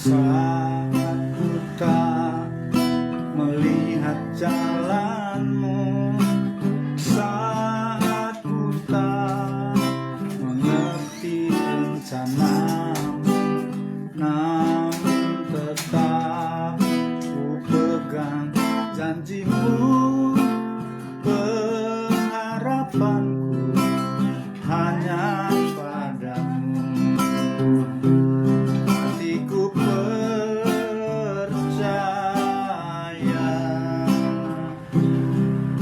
Saat ku tak melihat jalanmu, saat ku tak mengerti rencanamu, namun tetap ku pegang janjimu. Pengharapanku hanya padamu. Hatiku percaya,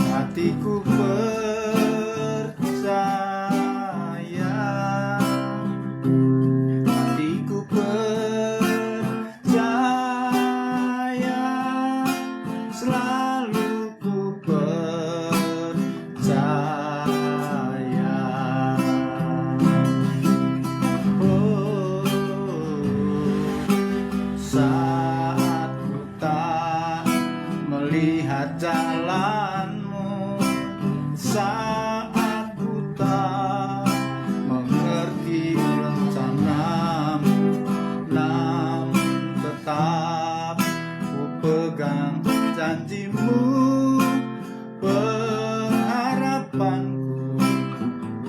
hatiku percaya, hatiku percaya, selalu ku percaya. Oh, saat ku tak melihat jalanmu, saat ku tak mengerti rencanamu, namun tetap ku pegang janjimu. Pengharapanku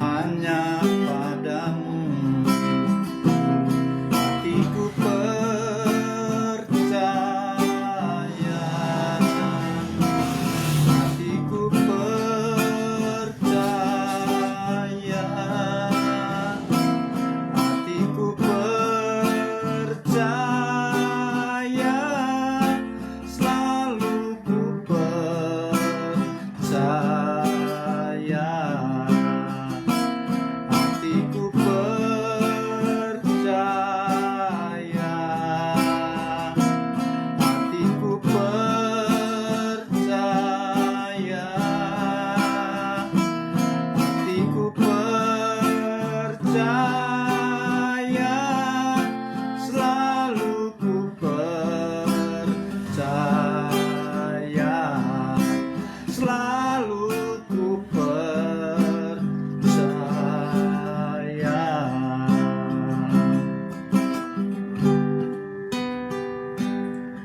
hanya padamu. Hatiku percaya, hatiku percaya, hatiku percaya, selalu ku percaya. Hatiku percaya, hatiku percaya, hatiku percaya, selalu ku percaya, selalu ku percaya.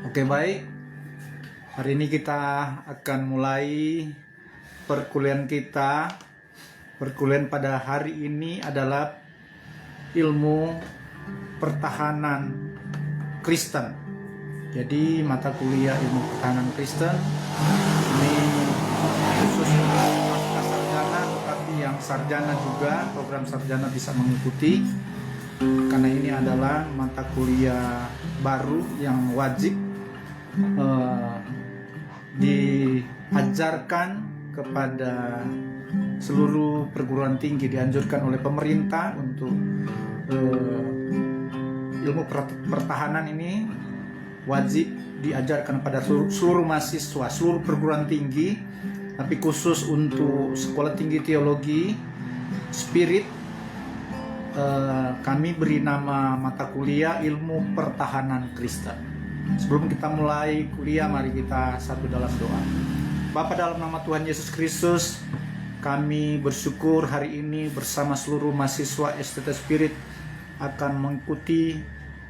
Oke, baik. Hari ini kita akan mulai perkuliahan kita. Perkuliahan pada hari ini adalah ilmu pertahanan Kristen. Jadi mata kuliah ilmu pertahanan Kristen ini khusus untuk pasca sarjana, tetapi yang sarjana juga, program sarjana bisa mengikuti, karena ini adalah mata kuliah baru yang wajib diajarkan kepada seluruh perguruan tinggi. Dianjurkan oleh pemerintah untuk ilmu pertahanan ini wajib diajarkan pada seluruh mahasiswa, seluruh perguruan tinggi, tapi khusus untuk sekolah tinggi teologi Spirit, kami beri nama mata kuliah ilmu pertahanan Kristen. Sebelum kita mulai kuliah, mari kita satu dalam doa. Bapa, dalam nama Tuhan Yesus Kristus, kami bersyukur hari ini bersama seluruh mahasiswa STT Spirit akan mengikuti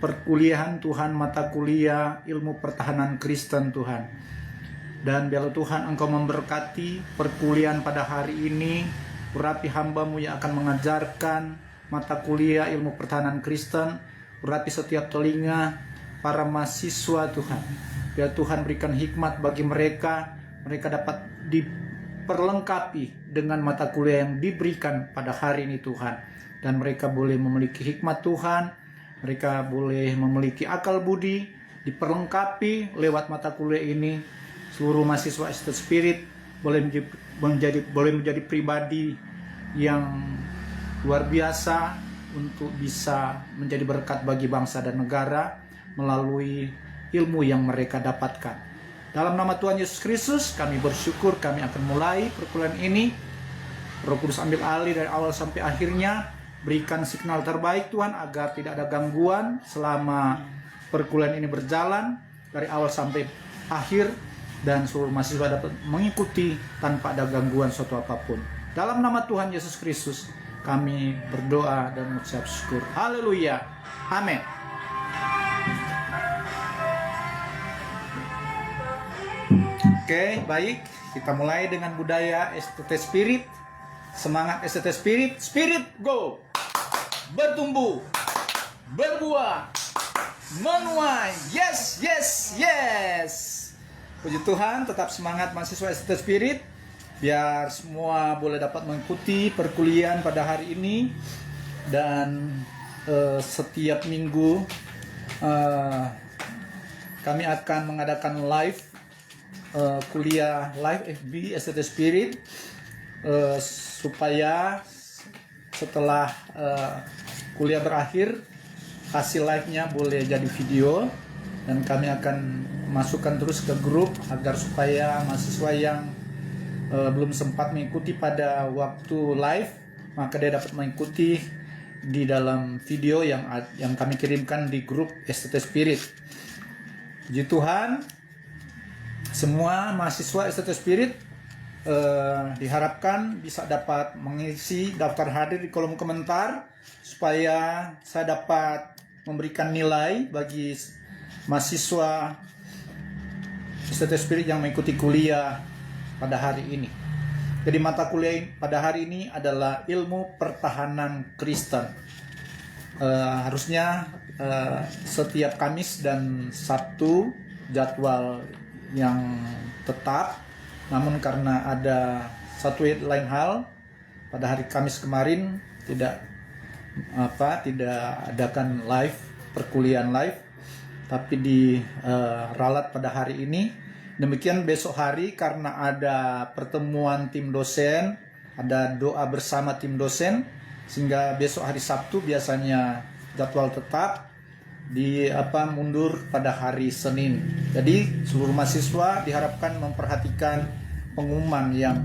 perkuliahan Tuhan, mata kuliah ilmu pertahanan Kristen Tuhan. Dan biarlah Tuhan Engkau memberkati perkuliahan pada hari ini. Urapi hamba-Mu yang akan mengajarkan mata kuliah ilmu pertahanan Kristen. Urapi setiap telinga para mahasiswa Tuhan. Biar Tuhan berikan hikmat bagi mereka. Mereka dapat diperlengkapi dengan mata kuliah yang diberikan pada hari ini Tuhan. Dan mereka boleh memiliki hikmat Tuhan. Mereka boleh memiliki akal budi, diperlengkapi lewat mata kuliah ini. Seluruh mahasiswa STT Spirit boleh menjadi pribadi yang luar biasa untuk bisa menjadi berkat bagi bangsa dan negara melalui ilmu yang mereka dapatkan. Dalam nama Tuhan Yesus Kristus kami bersyukur, kami akan mulai perkuliahan ini. Roh Kudus ambil alih dari awal sampai akhirnya. Berikan signal terbaik Tuhan agar tidak ada gangguan selama perkuliahan ini berjalan dari awal sampai akhir, dan seluruh mahasiswa dapat mengikuti tanpa ada gangguan suatu apapun. Dalam nama Tuhan Yesus Kristus kami berdoa dan mengucap syukur. Haleluya. Amin. Oke, baik. Kita mulai dengan budaya STT Spirit. Semangat STT Spirit. Spirit go! Bertumbuh, berbuah, menuai. Yes, yes, yes. Puji Tuhan, tetap semangat mahasiswa STT Spirit. Biar semua boleh dapat mengikuti perkuliahan pada hari ini. Dan setiap minggu kami akan mengadakan live kuliah live FB STT Spirit supaya setelah kuliah berakhir hasil live-nya boleh jadi video, dan kami akan masukkan terus ke grup agar supaya mahasiswa yang belum sempat mengikuti pada waktu live, maka dia dapat mengikuti di dalam video yang kami kirimkan di grup STT Spirit. Puji Tuhan, semua mahasiswa STT Spirit diharapkan bisa dapat mengisi daftar hadir di kolom komentar supaya saya dapat memberikan nilai bagi mahasiswa STT Spirit yang mengikuti kuliah pada hari ini. Jadi mata kuliah pada hari ini adalah ilmu pertahanan Kristen. Harusnya setiap Kamis dan Sabtu jadwal yang tetap, namun karena ada satu lain hal, pada hari Kamis kemarin tidak adakan live, perkuliahan live, tapi diralat pada hari ini. Demikian besok hari karena ada pertemuan tim dosen, ada doa bersama tim dosen, sehingga besok hari Sabtu biasanya jadwal tetap mundur pada hari Senin. Jadi seluruh mahasiswa diharapkan memperhatikan pengumuman yang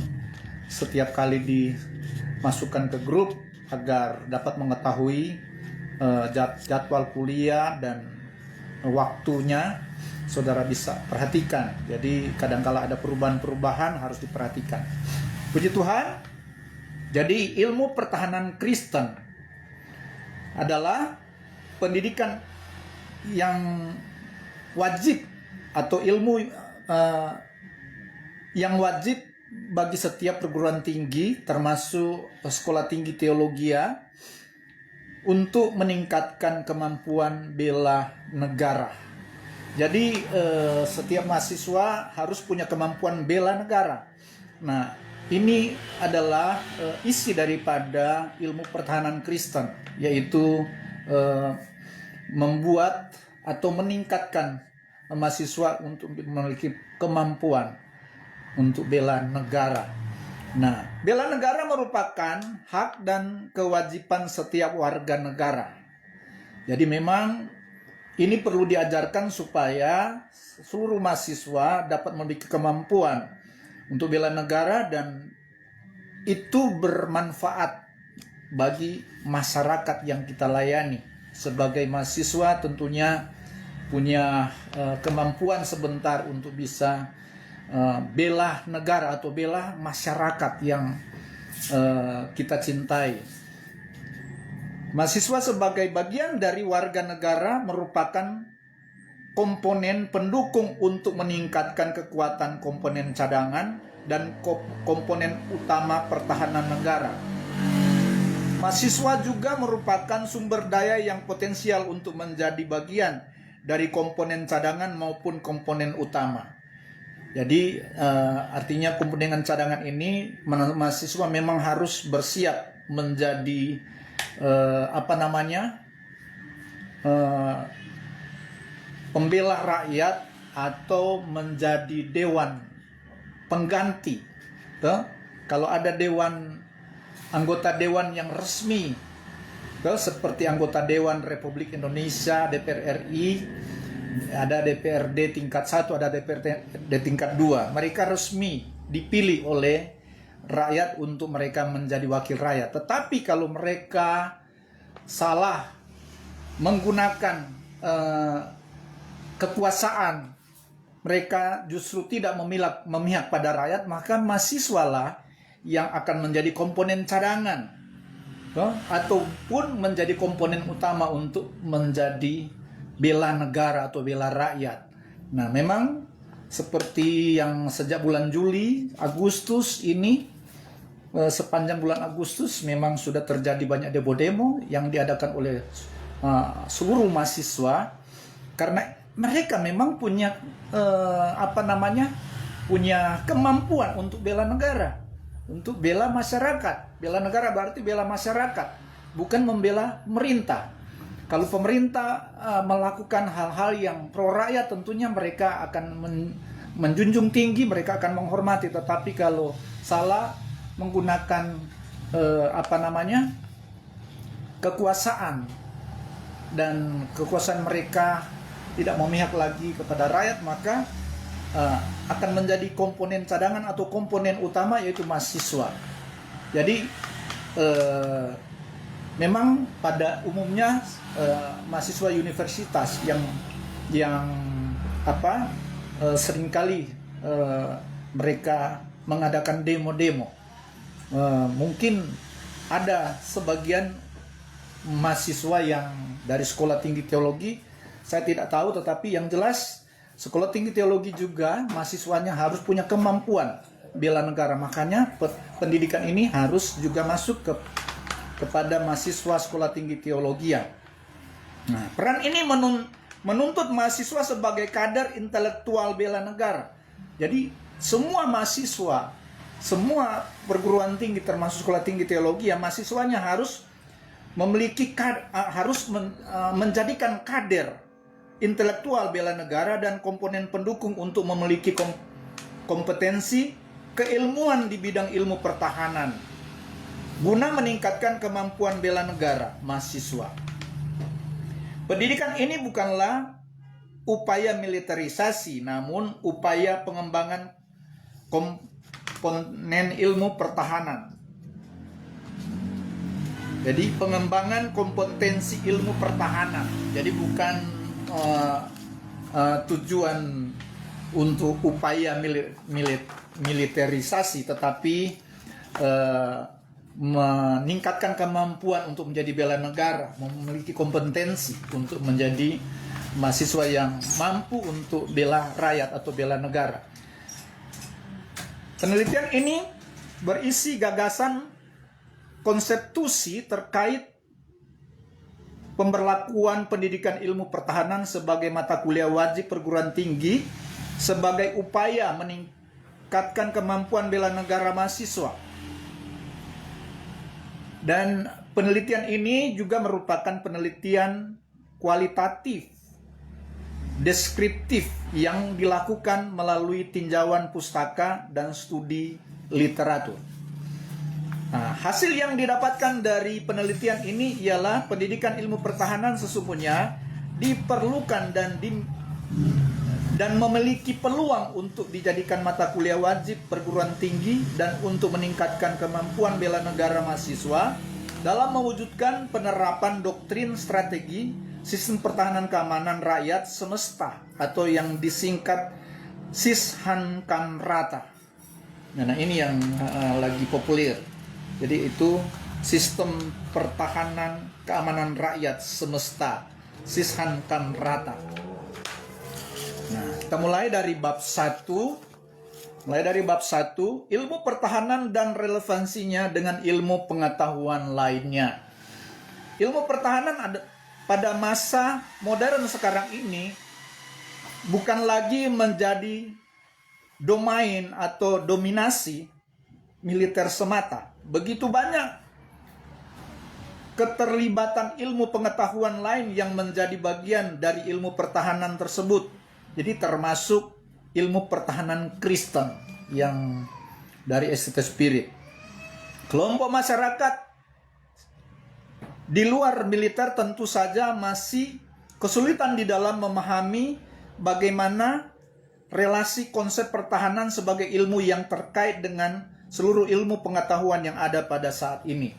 setiap kali dimasukkan ke grup agar dapat mengetahui jadwal kuliah dan waktunya. Saudara bisa perhatikan. Jadi kadangkala ada perubahan-perubahan harus diperhatikan. Puji Tuhan. Jadi ilmu pertahanan Kristen adalah pendidikan yang wajib atau ilmu yang wajib bagi setiap perguruan tinggi, termasuk sekolah tinggi teologi, untuk meningkatkan kemampuan bela negara. Jadi setiap mahasiswa harus punya kemampuan bela negara. Nah, ini adalah isi daripada ilmu pertahanan Kristen, yaitu membuat atau meningkatkan mahasiswa untuk memiliki kemampuan untuk bela negara. Nah, bela negara merupakan hak dan kewajiban setiap warga negara. Jadi memang ini perlu diajarkan supaya seluruh mahasiswa dapat memiliki kemampuan untuk bela negara, dan itu bermanfaat bagi masyarakat yang kita layani. Sebagai mahasiswa tentunya punya kemampuan sebentar untuk bisa bela negara atau bela masyarakat yang kita cintai. Mahasiswa sebagai bagian dari warga negara merupakan komponen pendukung untuk meningkatkan kekuatan komponen cadangan dan komponen utama pertahanan negara. Mahasiswa juga merupakan sumber daya yang potensial untuk menjadi bagian dari komponen cadangan maupun komponen utama. Jadi artinya komponen cadangan ini mahasiswa memang harus bersiap menjadi pembela rakyat atau menjadi dewan pengganti. Kalau ada anggota dewan yang resmi, seperti anggota Dewan Republik Indonesia, DPR RI, ada DPRD tingkat 1, ada DPRD tingkat 2. Mereka resmi dipilih oleh rakyat untuk mereka menjadi wakil rakyat. Tetapi kalau mereka salah menggunakan kekuasaan, mereka justru tidak memihak pada rakyat, maka mahasiswalah yang akan menjadi komponen cadangan ataupun menjadi komponen utama untuk menjadi bela negara atau bela rakyat. Nah, memang seperti yang sejak bulan Juli, Agustus ini, sepanjang bulan Agustus memang sudah terjadi banyak demo-demo yang diadakan oleh seluruh mahasiswa, karena mereka memang punya punya kemampuan untuk bela negara, untuk bela masyarakat. Bela negara berarti bela masyarakat, bukan membela pemerintah. Kalau pemerintah melakukan hal-hal yang pro rakyat, tentunya mereka akan menjunjung tinggi, mereka akan menghormati. Tetapi kalau salah menggunakan kekuasaan, dan kekuasaan mereka tidak memihak lagi kepada rakyat, maka akan menjadi komponen cadangan atau komponen utama, yaitu mahasiswa. Jadi memang pada umumnya mahasiswa universitas yang seringkali mereka mengadakan demo-demo. Mungkin ada sebagian mahasiswa yang dari Sekolah Tinggi Teologi, saya tidak tahu, tetapi yang jelas Sekolah Tinggi Teologi juga mahasiswanya harus punya kemampuan bela negara. Makanya pendidikan ini harus juga masuk kepada mahasiswa Sekolah Tinggi Teologi. Nah, peran ini menuntut mahasiswa sebagai kader intelektual bela negara. Jadi semua mahasiswa, semua perguruan tinggi termasuk Sekolah Tinggi Teologi, mahasiswanya harus memiliki menjadikan kader intelektual bela negara dan komponen pendukung untuk memiliki kompetensi keilmuan di bidang ilmu pertahanan guna meningkatkan kemampuan bela negara mahasiswa. Pendidikan ini bukanlah upaya militerisasi, namun upaya pengembangan komponen ilmu pertahanan. Jadi pengembangan kompetensi ilmu pertahanan. Jadi bukan tujuan untuk upaya militerisasi, tetapi meningkatkan kemampuan untuk menjadi bela negara, memiliki kompetensi untuk menjadi mahasiswa yang mampu untuk bela rakyat atau bela negara. Penelitian ini berisi gagasan konseptusi terkait pemberlakuan pendidikan ilmu pertahanan sebagai mata kuliah wajib perguruan tinggi sebagai upaya meningkatkan kemampuan bela negara mahasiswa. Dan penelitian ini juga merupakan penelitian kualitatif, deskriptif yang dilakukan melalui tinjauan pustaka dan studi literatur. Nah, hasil yang didapatkan dari penelitian ini ialah pendidikan ilmu pertahanan sesungguhnya diperlukan dan memiliki peluang untuk dijadikan mata kuliah wajib perguruan tinggi dan untuk meningkatkan kemampuan bela negara mahasiswa dalam mewujudkan penerapan doktrin strategi sistem pertahanan keamanan rakyat semesta atau yang disingkat Sishankamrata. Nah, ini yang lagi populer. Jadi itu sistem pertahanan keamanan rakyat semesta, Sishankamrata. Nah, kita mulai dari bab 1. Ilmu pertahanan dan relevansinya dengan ilmu pengetahuan lainnya. Ilmu pertahanan pada masa modern sekarang ini bukan lagi menjadi domain atau dominasi militer semata. Begitu banyak keterlibatan ilmu pengetahuan lain yang menjadi bagian dari ilmu pertahanan tersebut. Jadi termasuk ilmu pertahanan Kristen yang dari Estate Spirit. Kelompok masyarakat di luar militer tentu saja masih kesulitan di dalam memahami bagaimana relasi konsep pertahanan sebagai ilmu yang terkait dengan seluruh ilmu pengetahuan yang ada pada saat ini.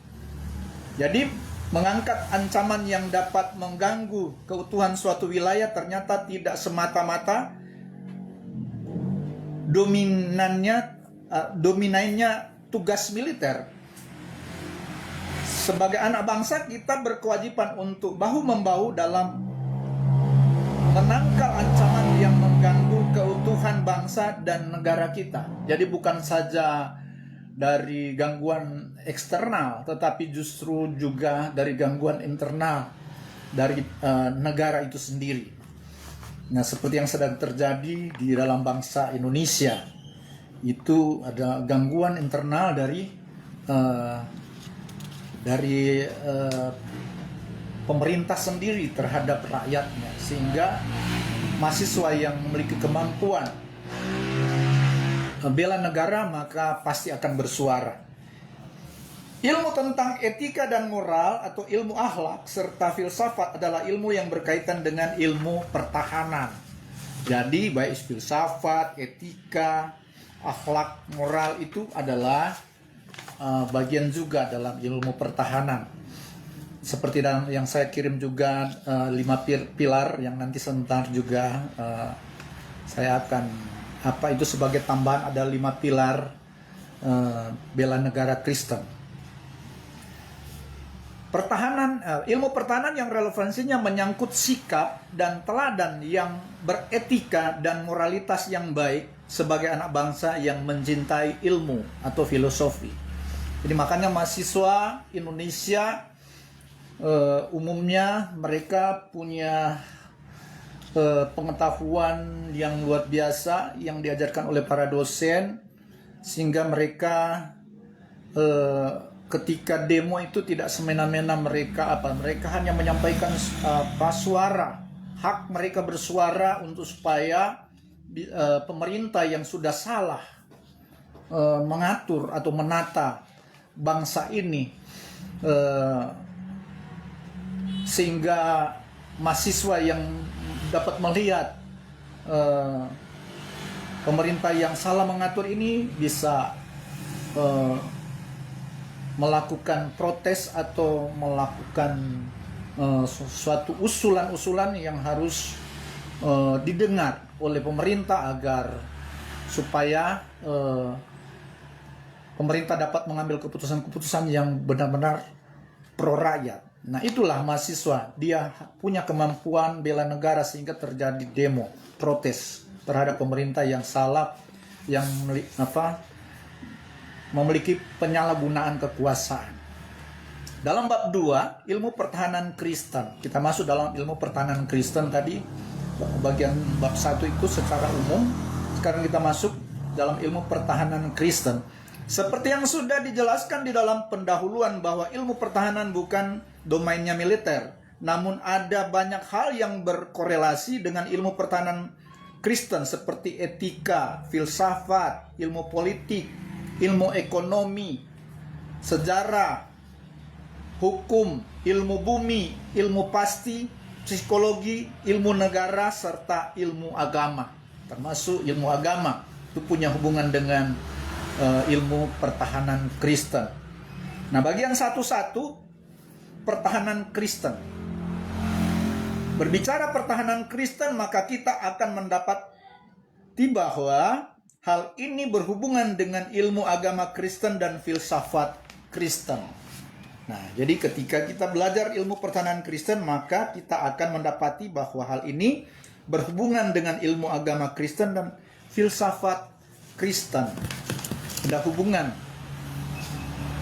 Jadi mengangkat ancaman yang dapat mengganggu keutuhan suatu wilayah ternyata tidak semata-mata dominannya tugas militer. Sebagai anak bangsa kita berkewajiban untuk bahu-membahu dalam menangkal ancaman yang mengganggu keutuhan pertahanan bangsa dan negara kita. Jadi bukan saja dari gangguan eksternal, tetapi justru juga dari gangguan internal dari negara itu sendiri. Nah, seperti yang sedang terjadi di dalam bangsa Indonesia, itu ada gangguan internal dari pemerintah sendiri terhadap rakyatnya, sehingga mahasiswa yang memiliki kemampuan bela negara maka pasti akan bersuara. Ilmu tentang etika dan moral atau ilmu akhlak serta filsafat adalah ilmu yang berkaitan dengan ilmu pertahanan. Jadi baik filsafat, etika, akhlak, moral itu adalah bagian juga dalam ilmu pertahanan. Seperti yang saya kirim juga 5 pilar yang nanti sebentar juga saya akan itu sebagai tambahan, ada 5 pilar bela negara Kristen. Ilmu pertahanan yang relevansinya menyangkut sikap dan teladan yang beretika dan moralitas yang baik sebagai anak bangsa yang mencintai ilmu atau filosofi. Jadi makanya mahasiswa Indonesia umumnya mereka punya pengetahuan yang luar biasa yang diajarkan oleh para dosen, sehingga mereka ketika demo itu tidak semena-mena mereka hanya menyampaikan suara, hak mereka bersuara untuk supaya pemerintah yang sudah salah mengatur atau menata bangsa ini, sehingga mahasiswa yang dapat melihat pemerintah yang salah mengatur ini bisa melakukan protes atau melakukan suatu usulan-usulan yang harus didengar oleh pemerintah agar supaya pemerintah dapat mengambil keputusan-keputusan yang benar-benar pro rakyat. Nah, itulah mahasiswa, dia punya kemampuan bela negara sehingga terjadi demo, protes terhadap pemerintah yang salah, yang memiliki penyalahgunaan kekuasaan. Dalam bab 2, ilmu pertahanan Kristen. Kita masuk dalam ilmu pertahanan Kristen tadi, bagian bab 1 itu secara umum. Sekarang kita masuk dalam ilmu pertahanan Kristen. Seperti yang sudah dijelaskan di dalam pendahuluan bahwa ilmu pertahanan bukan domainnya militer, namun ada banyak hal yang berkorelasi dengan ilmu pertahanan Kristen seperti etika, filsafat, ilmu politik, ilmu ekonomi, sejarah, hukum, ilmu bumi, ilmu pasti, psikologi, ilmu negara, serta ilmu agama. Termasuk ilmu agama itu punya hubungan dengan ilmu pertahanan Kristen. Nah, bagian 1-1 pertahanan Kristen. Berbicara pertahanan Kristen, maka kita akan mendapati bahwa hal ini berhubungan dengan ilmu agama Kristen dan filsafat Kristen. Nah, jadi ketika kita belajar ilmu pertahanan Kristen, maka kita akan mendapati bahwa hal ini berhubungan dengan ilmu agama Kristen dan filsafat Kristen. Ada hubungan.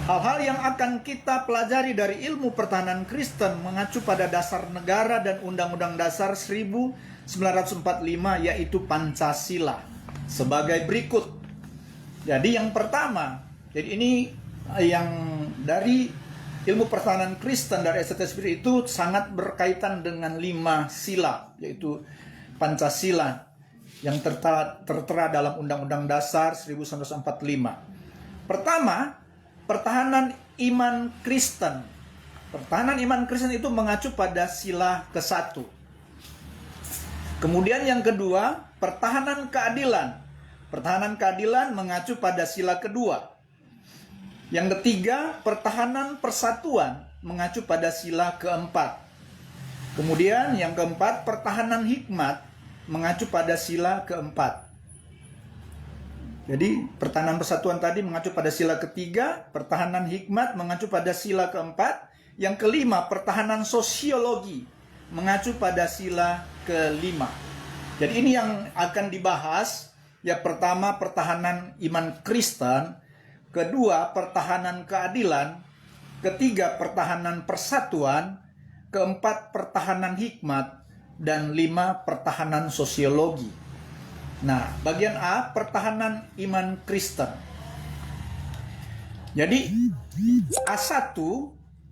Hal-hal yang akan kita pelajari dari ilmu pertahanan Kristen mengacu pada dasar negara dan Undang-Undang Dasar 1945, yaitu Pancasila. Sebagai berikut. Jadi yang pertama, jadi ini yang dari ilmu pertahanan Kristen dari STSB itu sangat berkaitan dengan 5 sila, yaitu Pancasila yang tertera dalam Undang-Undang Dasar 1945. Pertama, pertahanan iman Kristen. Pertahanan iman Kristen itu mengacu pada sila ke-1. Kemudian yang kedua, pertahanan keadilan. Pertahanan keadilan mengacu pada sila kedua. Yang ketiga, pertahanan persatuan mengacu pada sila keempat. Kemudian yang keempat, pertahanan hikmat mengacu pada sila keempat. Jadi pertahanan persatuan tadi mengacu pada sila ketiga, pertahanan hikmat mengacu pada sila keempat. Yang kelima, pertahanan sosiologi mengacu pada sila kelima. Jadi ini yang akan dibahas Ya, pertama pertahanan iman Kristen, kedua pertahanan keadilan, ketiga pertahanan persatuan, keempat pertahanan hikmat, dan 5 pertahanan sosiologi. Nah, bagian A, pertahanan iman Kristen. Jadi A1,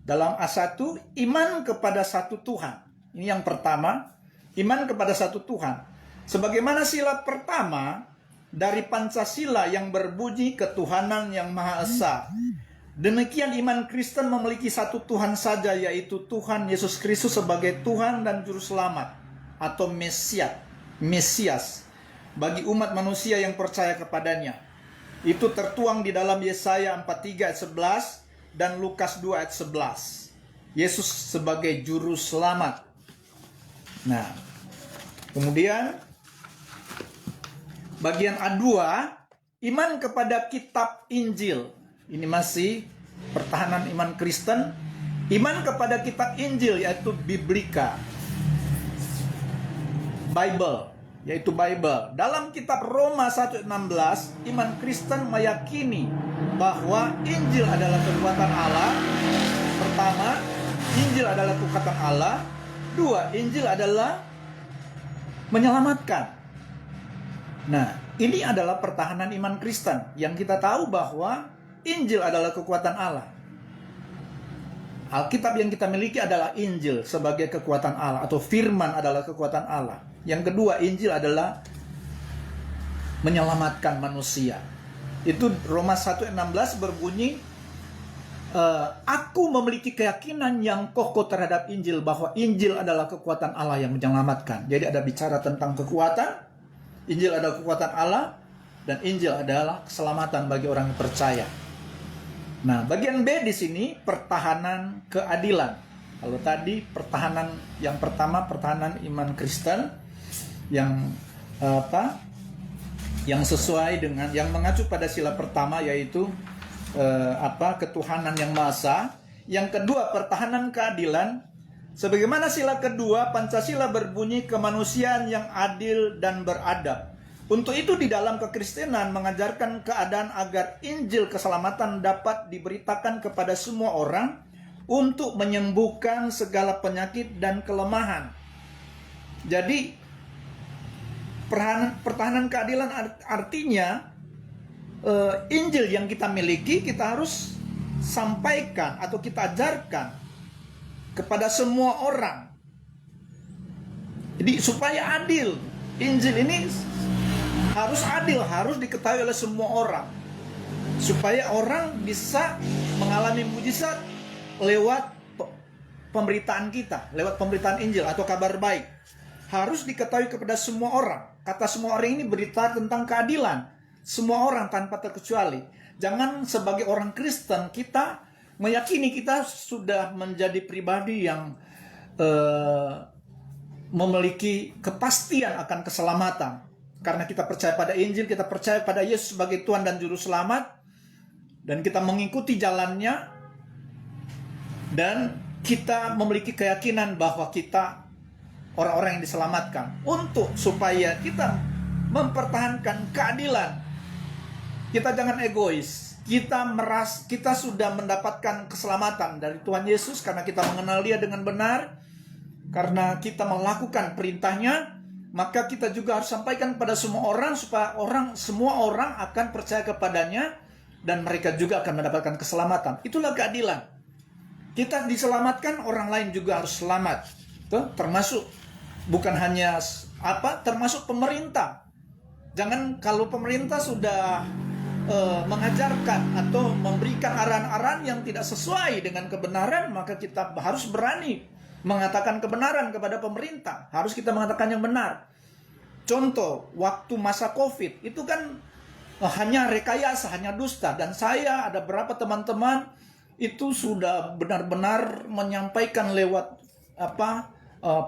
dalam A1, iman kepada satu Tuhan. Ini yang pertama, iman kepada satu Tuhan. Sebagaimana sila pertama dari Pancasila yang berbunyi ketuhanan yang Maha Esa, demikian iman Kristen memiliki satu Tuhan saja, yaitu Tuhan Yesus Kristus sebagai Tuhan dan Juru Selamat atau Mesias bagi umat manusia yang percaya kepadanya. Itu tertuang di dalam Yesaya 43 ayat 11 dan Lukas 2 ayat 11. Yesus sebagai Juru Selamat. Nah, kemudian bagian A2, iman kepada kitab Injil. Ini masih pertahanan iman Kristen. Iman kepada kitab Injil, yaitu Biblika. Yaitu Bible. Dalam kitab Roma 1:16, iman Kristen meyakini bahwa Injil adalah kekuatan Allah. Pertama, Injil adalah kekuatan Allah. Dua, Injil adalah menyelamatkan. Nah, ini adalah pertahanan iman Kristen yang kita tahu bahwa Injil adalah kekuatan Allah. Alkitab yang kita miliki adalah Injil sebagai kekuatan Allah, atau firman adalah kekuatan Allah. Yang kedua, Injil adalah menyelamatkan manusia. Itu Roma 1:16 berbunyi, aku memiliki keyakinan yang kokoh terhadap Injil, bahwa Injil adalah kekuatan Allah yang menyelamatkan. Jadi ada bicara tentang kekuatan. Injil adalah kekuatan Allah, dan Injil adalah keselamatan bagi orang yang percaya. Nah, bagian B di sini pertahanan keadilan. Kalau tadi pertahanan yang pertama, pertahanan iman Kristen yang yang sesuai dengan, yang mengacu pada sila pertama, yaitu ketuhanan yang Maha Esa. Yang kedua, pertahanan keadilan. Sebagaimana sila kedua, Pancasila berbunyi kemanusiaan yang adil dan beradab. Untuk itu di dalam kekristenan mengajarkan keadaan agar Injil keselamatan dapat diberitakan kepada semua orang untuk menyembuhkan segala penyakit dan kelemahan. Jadi pertahanan keadilan artinya Injil yang kita miliki kita harus sampaikan atau kita ajarkan kepada semua orang. Jadi supaya adil, Injil ini harus adil, harus diketahui oleh semua orang, supaya orang bisa mengalami mujizat lewat pemberitaan kita, lewat pemberitaan Injil atau kabar baik. Harus diketahui kepada semua orang. Kata semua orang ini berita tentang keadilan. Semua orang tanpa terkecuali. Jangan sebagai orang Kristen kita meyakini kita sudah menjadi pribadi yang memiliki kepastian akan keselamatan. Karena kita percaya pada Injil, kita percaya pada Yesus sebagai Tuhan dan Juru Selamat, dan kita mengikuti jalannya, dan kita memiliki keyakinan bahwa kita orang-orang yang diselamatkan. Untuk supaya kita mempertahankan keadilan, kita jangan egois. Kita sudah mendapatkan keselamatan dari Tuhan Yesus karena kita mengenal Dia dengan benar, karena kita melakukan perintahnya. Maka kita juga harus sampaikan kepada semua orang supaya semua orang akan percaya kepadanya dan mereka juga akan mendapatkan keselamatan. Itulah keadilan. Kita diselamatkan, orang lain juga harus selamat. Tuh, termasuk bukan hanya termasuk pemerintah. Jangan kalau pemerintah sudah mengajarkan atau memberikan arahan-arahan yang tidak sesuai dengan kebenaran, maka kita harus berani mengatakan kebenaran kepada pemerintah. Harus kita mengatakan yang benar. Contoh, waktu masa COVID itu kan hanya rekayasa, hanya dusta. Dan saya ada beberapa teman-teman itu sudah benar-benar menyampaikan lewat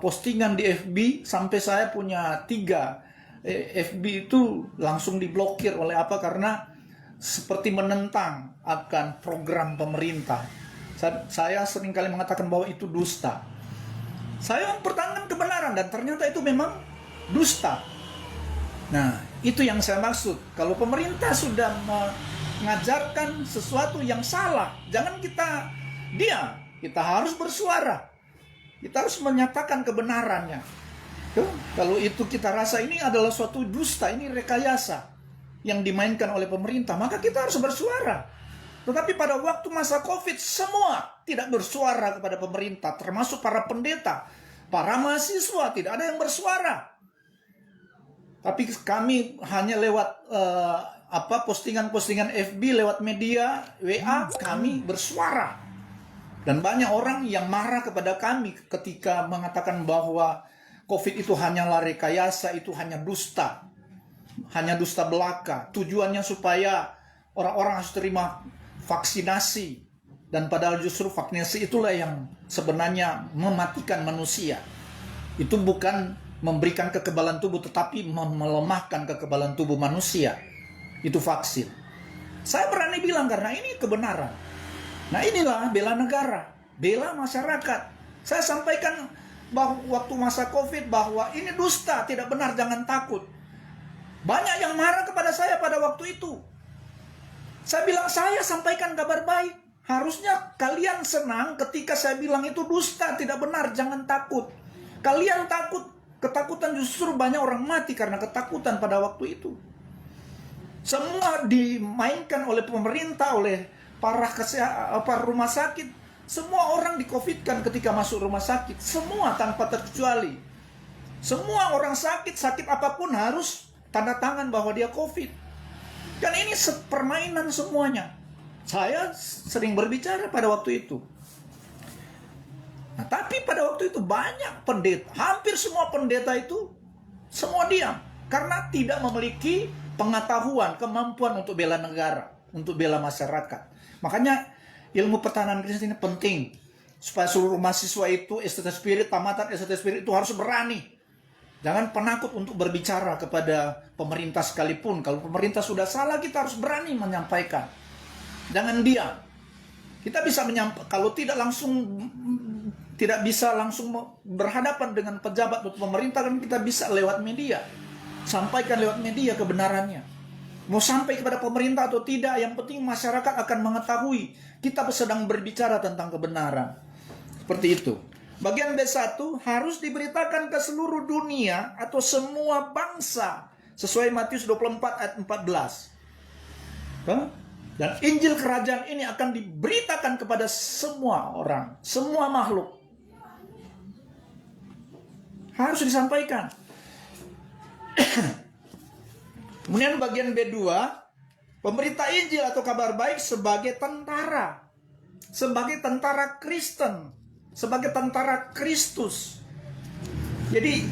postingan di FB, sampai saya punya 3 FB itu langsung diblokir oleh karena seperti menentang akan program pemerintah. Saya seringkali mengatakan bahwa itu dusta. Saya mempertahankan kebenaran dan ternyata itu memang dusta. Nah, itu yang saya maksud. Kalau pemerintah sudah mengajarkan sesuatu yang salah, jangan kita diam. Kita harus bersuara. Kita harus menyatakan kebenarannya. Kalau itu kita rasa ini adalah suatu dusta, ini rekayasa yang dimainkan oleh pemerintah, maka kita harus bersuara. Tetapi pada waktu masa COVID, semua tidak bersuara kepada pemerintah, termasuk para pendeta, para mahasiswa, tidak ada yang bersuara. Tapi kami hanya lewat postingan-postingan FB, lewat media WA, kami bersuara. Dan banyak orang yang marah kepada kami ketika mengatakan bahwa COVID itu hanyalah rekayasa, itu hanya dusta. Hanya dusta belaka. Tujuannya supaya orang-orang harus terima vaksinasi. Dan padahal justru vaksinasi itulah yang sebenarnya mematikan manusia. Itu bukan memberikan kekebalan tubuh, tetapi melemahkan kekebalan tubuh manusia. Itu vaksin. Saya berani bilang karena ini kebenaran. Nah, inilah bela negara, bela masyarakat. Saya sampaikan bahwa waktu masa COVID bahwa ini dusta, tidak benar, jangan takut. Banyak yang marah kepada saya pada waktu itu. Saya bilang, saya sampaikan kabar baik. Harusnya kalian senang ketika saya bilang itu dusta, tidak benar, jangan takut. Kalian takut, ketakutan justru banyak orang mati karena ketakutan pada waktu itu. Semua dimainkan oleh pemerintah, oleh para rumah sakit. Semua orang di-COVID-kan ketika masuk rumah sakit. Semua tanpa terkecuali. Semua orang sakit apapun harus tanda tangan bahwa dia COVID. Dan ini permainan semuanya. Saya sering berbicara pada waktu itu. Nah, tapi pada waktu itu banyak pendeta, hampir semua pendeta itu semua diam. Karena tidak memiliki pengetahuan, kemampuan untuk bela negara, untuk bela masyarakat. Makanya ilmu pertahanan Kristen ini penting. Supaya seluruh mahasiswa itu, estetik spirit, tamatan estetik spirit itu harus berani. Jangan penakut untuk berbicara kepada pemerintah sekalipun. Kalau pemerintah sudah salah, kita harus berani menyampaikan. Jangan diam. Kita bisa menyampaikan, kalau tidak bisa langsung berhadapan dengan pejabat atau pemerintah, kan kita bisa lewat media. Sampaikan lewat media kebenarannya. Mau sampai kepada pemerintah atau tidak, yang penting masyarakat akan mengetahui kita sedang berbicara tentang kebenaran. Seperti itu. Bagian B1 harus diberitakan ke seluruh dunia atau semua bangsa. Sesuai Matius 24 ayat 14. Dan Injil kerajaan ini akan diberitakan kepada semua orang, semua makhluk. Harus disampaikan. Kemudian bagian B2, pemberita Injil atau kabar baik sebagai tentara. Sebagai tentara Kristen. Sebagai tentara Kristus. Jadi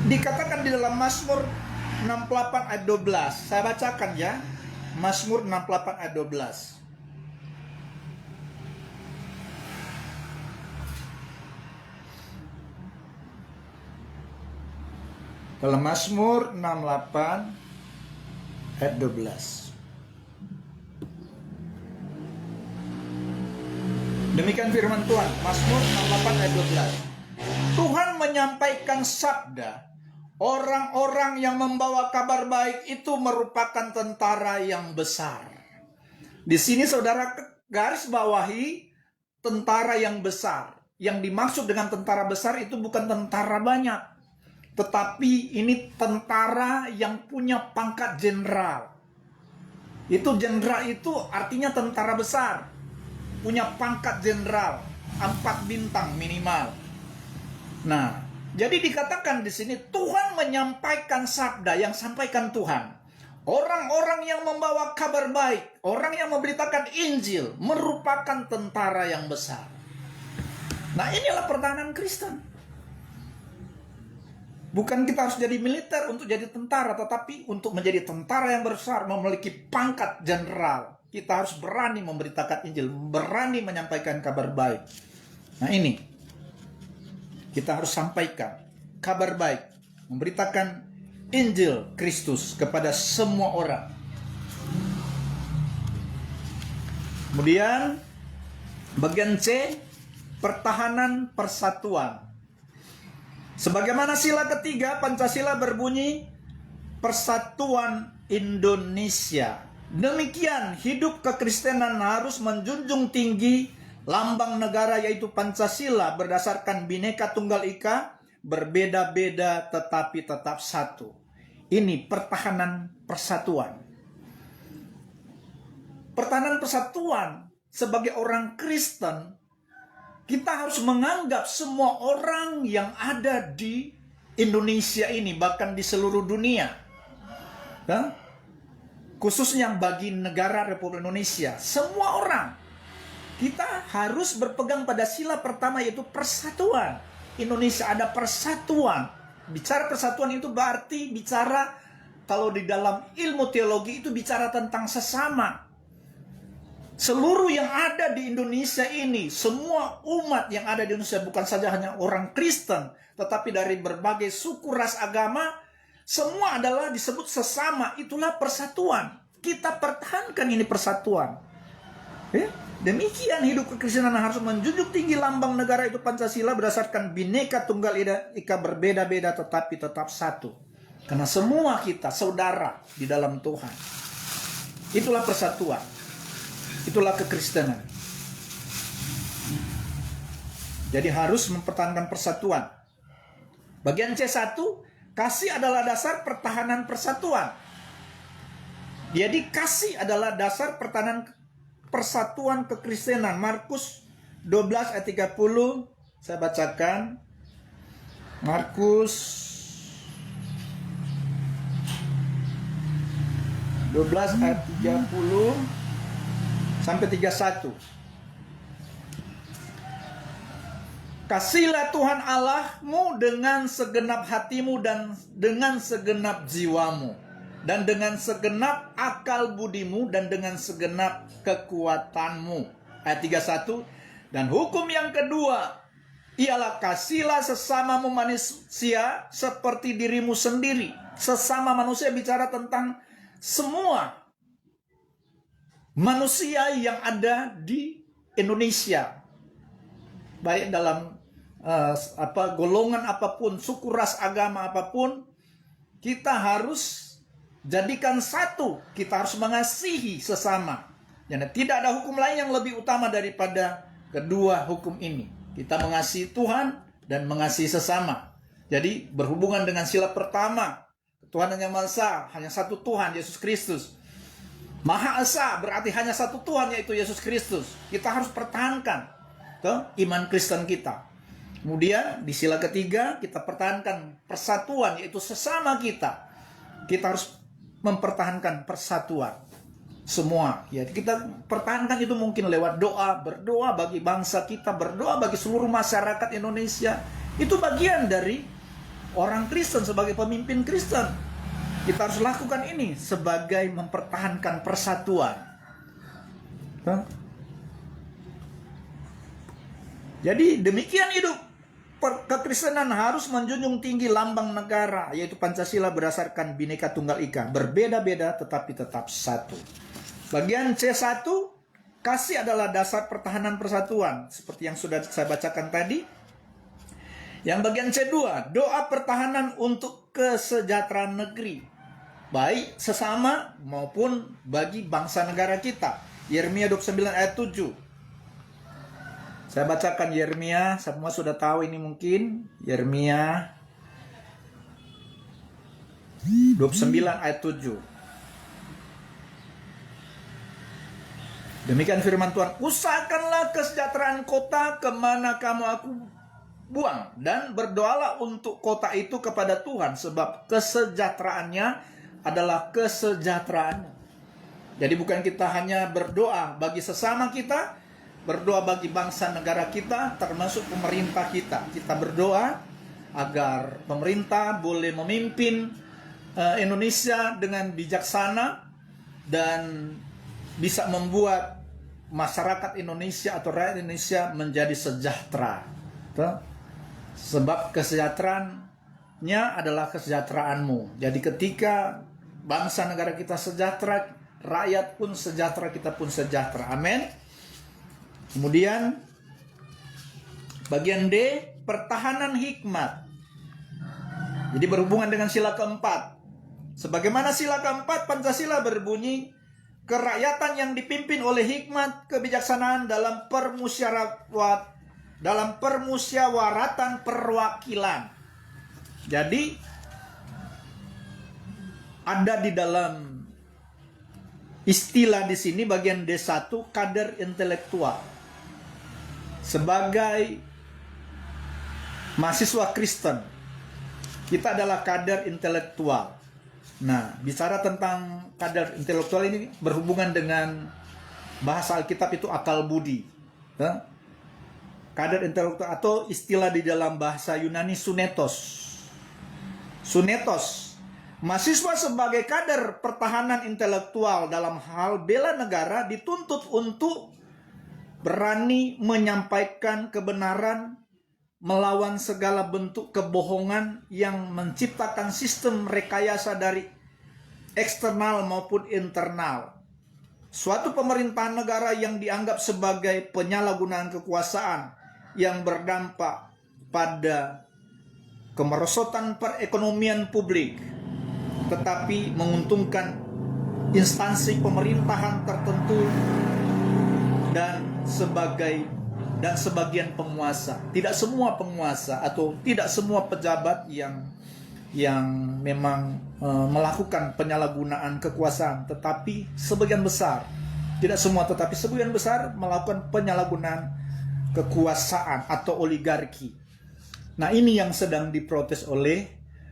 dikatakan di dalam Mazmur 68 ayat 12. Saya bacakan ya. Mazmur 68 ayat 12. Dalam Mazmur 68 ayat 12. Demikian firman Tuhan, Mazmur 68 ayat 12. Tuhan menyampaikan sabda, orang-orang yang membawa kabar baik itu merupakan tentara yang besar. Di sini saudara garis bawahi tentara yang besar. Yang dimaksud dengan tentara besar itu bukan tentara banyak, tetapi ini tentara yang punya pangkat jenderal. Itu jenderal itu artinya tentara besar. Punya pangkat jenderal, 4 bintang minimal. Nah, jadi dikatakan di sini Tuhan menyampaikan sabda yang sampaikan Tuhan. Orang-orang yang membawa kabar baik, orang yang memberitakan Injil merupakan tentara yang besar. Nah, inilah pertahanan Kristen. Bukan kita harus jadi militer untuk jadi tentara, tetapi untuk menjadi tentara yang besar, memiliki pangkat jenderal. Kita harus berani memberitakan Injil, berani menyampaikan kabar baik. Nah ini, kita harus sampaikan kabar baik, memberitakan Injil Kristus kepada semua orang. Kemudian, bagian C, pertahanan persatuan. Sebagaimana sila ketiga Pancasila berbunyi, persatuan Indonesia. Demikian hidup kekristenan harus menjunjung tinggi lambang negara yaitu Pancasila berdasarkan Bhinneka Tunggal Ika, berbeda-beda tetapi tetap satu. Ini pertahanan persatuan. Pertahanan persatuan sebagai orang Kristen, kita harus menganggap semua orang yang ada di Indonesia ini, bahkan di seluruh dunia, khususnya bagi negara Republik Indonesia, semua orang, kita harus berpegang pada sila pertama yaitu persatuan. Indonesia ada persatuan. Bicara persatuan itu berarti bicara, kalau di dalam ilmu teologi itu bicara tentang sesama. Seluruh yang ada di Indonesia ini, semua umat yang ada di Indonesia, bukan saja hanya orang Kristen, tetapi dari berbagai suku, ras, agama, semua adalah disebut sesama. Itulah persatuan. Kita pertahankan ini persatuan. Demikian hidup kekristenan harus menjunjung tinggi lambang negara itu Pancasila berdasarkan Bhinneka Tunggal Ika, berbeda-beda tetapi tetap satu. Karena semua kita saudara di dalam Tuhan. Itulah persatuan. Itulah kekristenan. Jadi harus mempertahankan persatuan. Bagian C1, kasih adalah dasar pertahanan persatuan. Jadi kasih adalah dasar pertahanan persatuan kekristenan. Markus 12 ayat 30, saya bacakan. Markus 12 ayat 30 sampai 31. Kasihlah Tuhan Allahmu dengan segenap hatimu dan dengan segenap jiwamu, dan dengan segenap akal budimu, dan dengan segenap kekuatanmu. Ayat 31. Dan hukum yang kedua ialah kasihlah sesamamu manusia seperti dirimu sendiri. Sesama manusia bicara tentang semua manusia yang ada di Indonesia, baik dalam golongan apapun, suku, ras, agama apapun, kita harus jadikan satu. Kita harus mengasihi sesama. Jadi tidak ada hukum lain yang lebih utama daripada kedua hukum ini. Kita mengasihi Tuhan dan mengasihi sesama. Jadi berhubungan dengan sila pertama, Tuhan yang Maha Esa, hanya satu Tuhan, Yesus Kristus. Maha Esa berarti hanya satu Tuhan, yaitu Yesus Kristus. Kita harus pertahankan iman Kristen kita. Kemudian di sila ketiga kita pertahankan persatuan, yaitu sesama kita. Kita harus mempertahankan persatuan semua. Ya, kita pertahankan itu mungkin lewat doa, berdoa bagi bangsa kita, berdoa bagi seluruh masyarakat Indonesia. Itu bagian dari orang Kristen sebagai pemimpin Kristen. Kita harus lakukan ini sebagai mempertahankan persatuan. Jadi demikian hidup kekristenan harus menjunjung tinggi lambang negara, yaitu Pancasila berdasarkan Bhinneka Tunggal Ika, berbeda-beda tetapi tetap satu. Bagian C1, kasih adalah dasar pertahanan persatuan, seperti yang sudah saya bacakan tadi. Yang bagian C2, doa pertahanan untuk kesejahteraan negeri, baik sesama maupun bagi bangsa negara kita. Yeremia 29 ayat 7. Saya bacakan Yeremia, semua sudah tahu ini mungkin. Yeremia 29 ayat 7. Demikian firman Tuhan, usahakanlah kesejahteraan kota kemana kamu aku buang, dan berdoalah untuk kota itu kepada Tuhan, sebab kesejahteraannya adalah kesejahteraanmu. Jadi bukan kita hanya berdoa bagi sesama kita, berdoa bagi bangsa negara kita, termasuk pemerintah kita. Kita berdoa agar pemerintah boleh memimpin Indonesia dengan bijaksana dan bisa membuat masyarakat Indonesia atau rakyat Indonesia menjadi sejahtera. Sebab kesejahteraannya adalah kesejahteraanmu. Jadi ketika bangsa negara kita sejahtera, rakyat pun sejahtera, kita pun sejahtera. Amin. Kemudian bagian D, pertahanan hikmat. Jadi berhubungan dengan sila keempat, Sebagaimana sila keempat, Pancasila berbunyi, kerakyatan yang dipimpin oleh hikmat kebijaksanaan dalam permusyawaratan perwakilan. Jadi ada di dalam istilah di sini bagian D1 kader intelektual. Sebagai mahasiswa Kristen, kita adalah kader intelektual. Nah, bicara tentang kader intelektual ini berhubungan dengan bahasa Alkitab itu akal budi. Kader intelektual atau istilah di dalam bahasa Yunani sunetos. Sunetos. Mahasiswa sebagai kader pertahanan intelektual dalam hal bela negara dituntut untuk berani menyampaikan kebenaran melawan segala bentuk kebohongan yang menciptakan sistem rekayasa dari eksternal maupun internal. Suatu pemerintahan negara yang dianggap sebagai penyalahgunaan kekuasaan yang berdampak pada kemerosotan perekonomian publik, tetapi menguntungkan instansi pemerintahan tertentu dan sebagian penguasa. Tidak semua penguasa atau tidak semua pejabat yang memang melakukan penyalahgunaan kekuasaan, tetapi sebagian besar, tidak semua tetapi sebagian besar melakukan penyalahgunaan kekuasaan atau oligarki. Nah, ini yang sedang diprotes oleh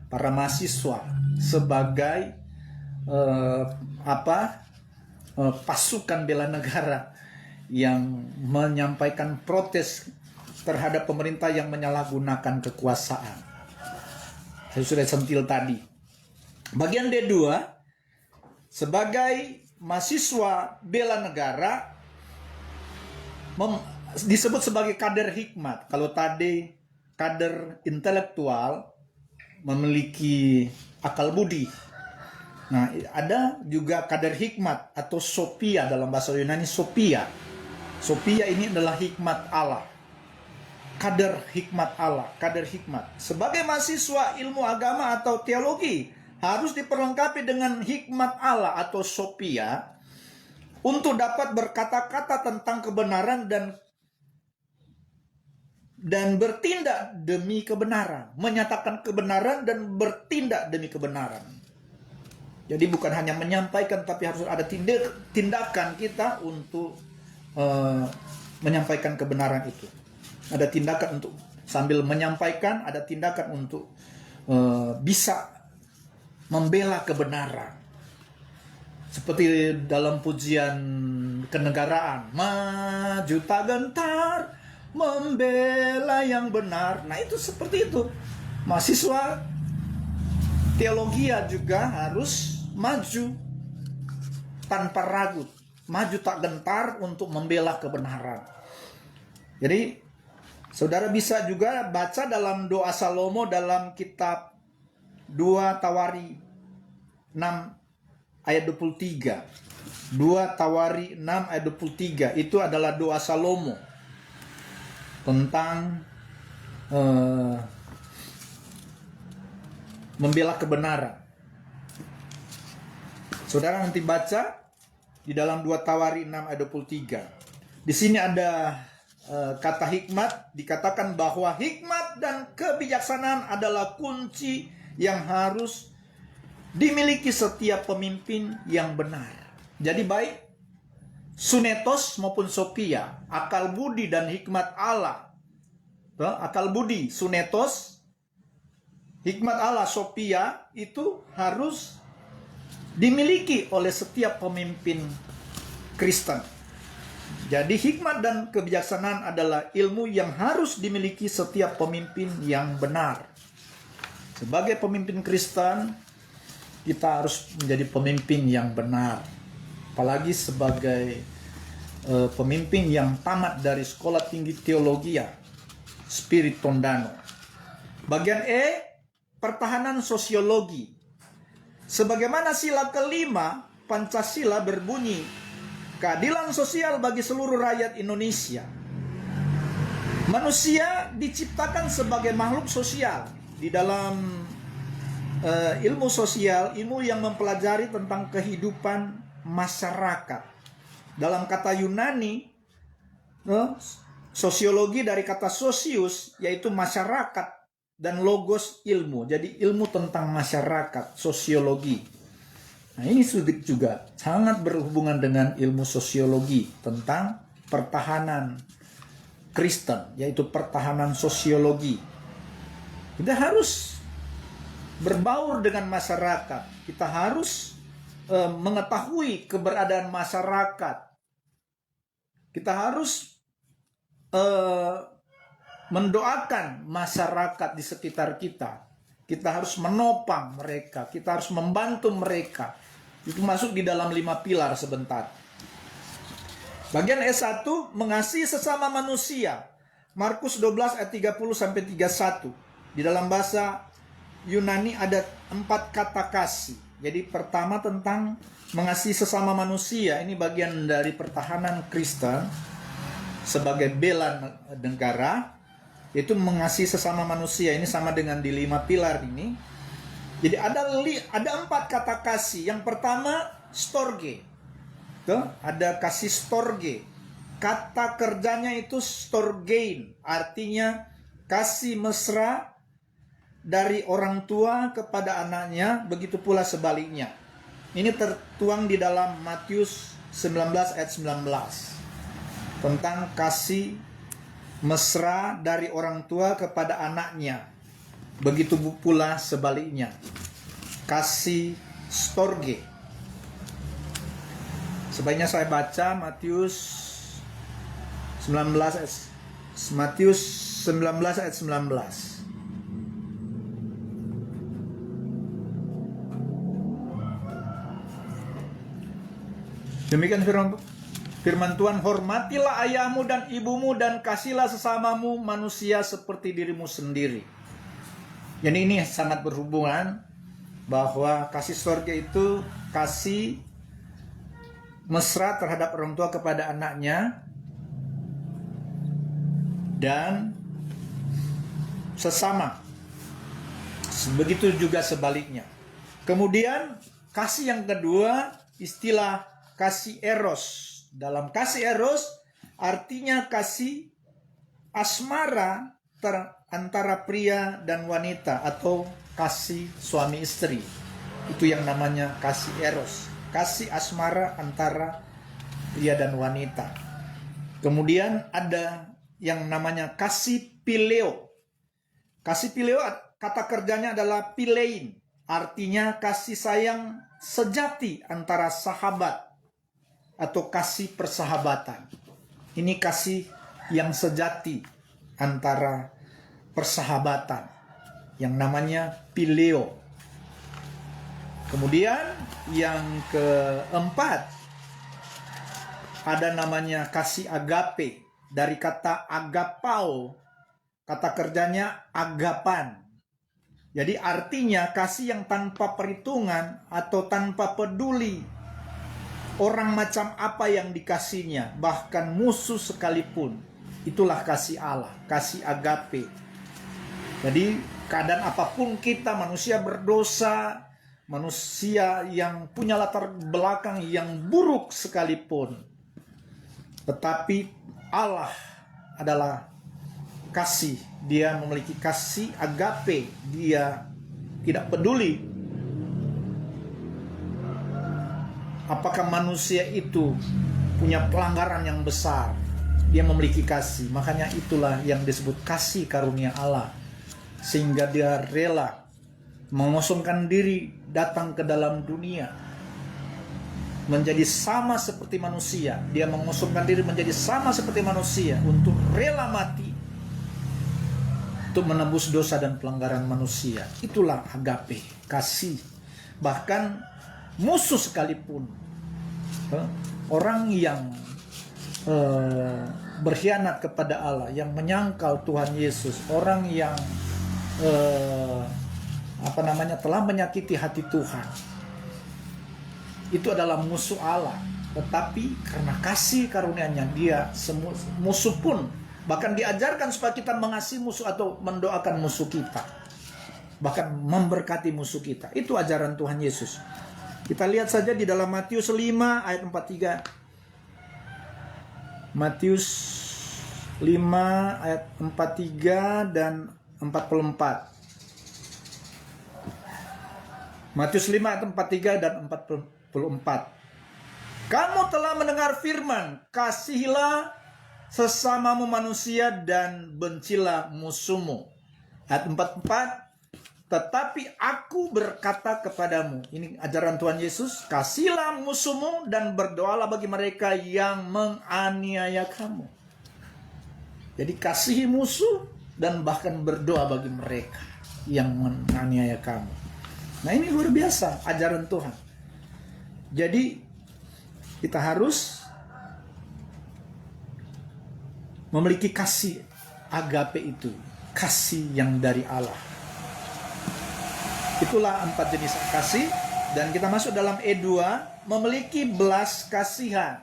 para mahasiswa sebagai pasukan bela negara yang menyampaikan protes terhadap pemerintah yang menyalahgunakan kekuasaan. Saya sudah sentil tadi. Bagian D2, sebagai mahasiswa bela negara disebut sebagai kader hikmat. Kalau tadi kader intelektual memiliki akal budi. Nah, ada juga kader hikmat atau Sophia dalam bahasa Yunani, Sophia. Sophia ini adalah hikmat Allah. Kader hikmat Allah, kader hikmat. Sebagai mahasiswa ilmu agama atau teologi, harus diperlengkapi dengan hikmat Allah atau Sophia untuk dapat berkata-kata tentang kebenaran dan bertindak demi kebenaran. Menyatakan kebenaran dan bertindak demi kebenaran. Jadi bukan hanya menyampaikan, tapi harus ada tindakan kita untuk menyampaikan kebenaran itu. Ada tindakan untuk sambil menyampaikan, ada tindakan untuk bisa membela kebenaran. Seperti dalam pujian kenegaraan, maju tak gentar, membela yang benar. Nah, itu seperti itu. Mahasiswa teologi juga harus maju tanpa ragu, maju tak gentar untuk membela kebenaran. Jadi saudara bisa juga baca dalam doa Salomo dalam kitab 2 Tawari 6 ayat 23. 2 Tawari 6 ayat 23 itu adalah doa Salomo tentang membela kebenaran. Saudara nanti baca di dalam 2 Tawari 6 ayat 23. Di sini ada kata hikmat, dikatakan bahwa hikmat dan kebijaksanaan adalah kunci yang harus dimiliki setiap pemimpin yang benar. Jadi baik sunetos maupun Sophia, akal budi dan hikmat Allah. Akal budi, sunetos, hikmat Allah, Sophia, itu harus dimiliki oleh setiap pemimpin Kristen. Jadi hikmat dan kebijaksanaan adalah ilmu yang harus dimiliki setiap pemimpin yang benar. Sebagai pemimpin Kristen, kita harus menjadi pemimpin yang benar. Apalagi sebagai pemimpin yang tamat dari Sekolah Tinggi Teologi Spiriton Dano. Bagian E, pertahanan sosiologi. Sebagaimana sila kelima Pancasila berbunyi, keadilan sosial bagi seluruh rakyat Indonesia. Manusia diciptakan sebagai makhluk sosial. Di dalam ilmu sosial, ilmu yang mempelajari tentang kehidupan masyarakat. Dalam kata Yunani, sosiologi dari kata sosius, yaitu masyarakat, dan logos ilmu. Jadi ilmu tentang masyarakat, sosiologi. Nah, ini juga sangat berhubungan dengan ilmu sosiologi tentang pertahanan Kristen, yaitu pertahanan sosiologi. Kita harus berbaur dengan masyarakat. Kita harus mengetahui keberadaan masyarakat. Kita harus mendoakan masyarakat di sekitar kita. Kita harus menopang mereka. Kita harus membantu mereka. Itu masuk di dalam 5 pilar sebentar. Bagian S1, mengasihi sesama manusia. Markus 12 ayat 30-31. Di dalam bahasa Yunani ada 4 kata kasih. Jadi pertama tentang mengasihi sesama manusia. Ini bagian dari pertahanan Kristen sebagai bela negara, yaitu mengasihi sesama manusia. Ini sama dengan di 5 pilar ini. Jadi ada 4 kata kasih. Yang pertama storge. Ada kasih storge. Kata kerjanya itu storgein, artinya kasih mesra dari orang tua kepada anaknya, begitu pula sebaliknya. Ini tertuang di dalam Matius 19 ayat 19. Tentang kasih mesra dari orang tua kepada anaknya, begitu pula sebaliknya. Kasih storge. Sebaiknya saya baca Matius 19 ayat 19. Demikian firman Tuhan, hormatilah ayahmu dan ibumu dan kasihlah sesamamu manusia seperti dirimu sendiri. Jadi ini sangat berhubungan bahwa kasih surga itu kasih mesra terhadap orang tua kepada anaknya dan sesama. Begitu juga sebaliknya. Kemudian kasih yang kedua, istilah kasih eros. Dalam kasih eros artinya kasih asmara antara pria dan wanita atau kasih suami istri. Itu yang namanya kasih eros. Kasih asmara antara pria dan wanita. Kemudian ada yang namanya kasih pileo. Kasih pileo kata kerjanya adalah pilein. Artinya kasih sayang sejati antara sahabat atau kasih persahabatan. Ini kasih yang sejati antara persahabatan yang namanya pileo. Kemudian yang keempat ada namanya kasih agape, dari kata agapao, kata kerjanya agapan. Jadi artinya kasih yang tanpa perhitungan atau tanpa peduli orang macam apa yang dikasihnya, bahkan musuh sekalipun. Itulah kasih Allah, kasih agape. Jadi keadaan apapun kita, manusia berdosa, manusia yang punya latar belakang yang buruk sekalipun, tetapi Allah adalah kasih. Dia memiliki kasih agape. Dia tidak peduli apakah manusia itu punya pelanggaran yang besar. Dia memiliki kasih. Makanya itulah yang disebut kasih karunia Allah. Sehingga dia rela mengosongkan diri datang ke dalam dunia, menjadi sama seperti manusia. Dia mengosongkan diri menjadi sama seperti manusia untuk rela mati untuk menebus dosa dan pelanggaran manusia. Itulah agape, kasih. Bahkan musuh sekalipun, orang yang berkhianat kepada Allah, yang menyangkal Tuhan Yesus, orang yang telah menyakiti hati Tuhan, itu adalah musuh Allah. Tetapi karena kasih karunia-Nya, dia musuh pun bahkan diajarkan supaya kita mengasihi musuh atau mendoakan musuh kita. bahkan memberkati musuh kita. Itu ajaran Tuhan Yesus. Kita lihat saja di dalam Matius 5 ayat 43. Matius 5 ayat 43 dan 44. Matius 5 ayat 43 dan 44. Kamu telah mendengar firman, kasihilah sesamamu manusia dan bencilah musuhmu. Ayat 44. Tetapi aku berkata kepadamu, ini ajaran Tuhan Yesus, kasihilah musuhmu dan berdoalah bagi mereka yang menganiaya kamu. Jadi kasihi musuh dan bahkan berdoa bagi mereka yang menganiaya kamu. Nah, ini luar biasa ajaran Tuhan. Jadi kita harus memiliki kasih agape itu, kasih yang dari Allah. Itulah 4 jenis kasih. Dan kita masuk dalam E2, memiliki belas kasihan.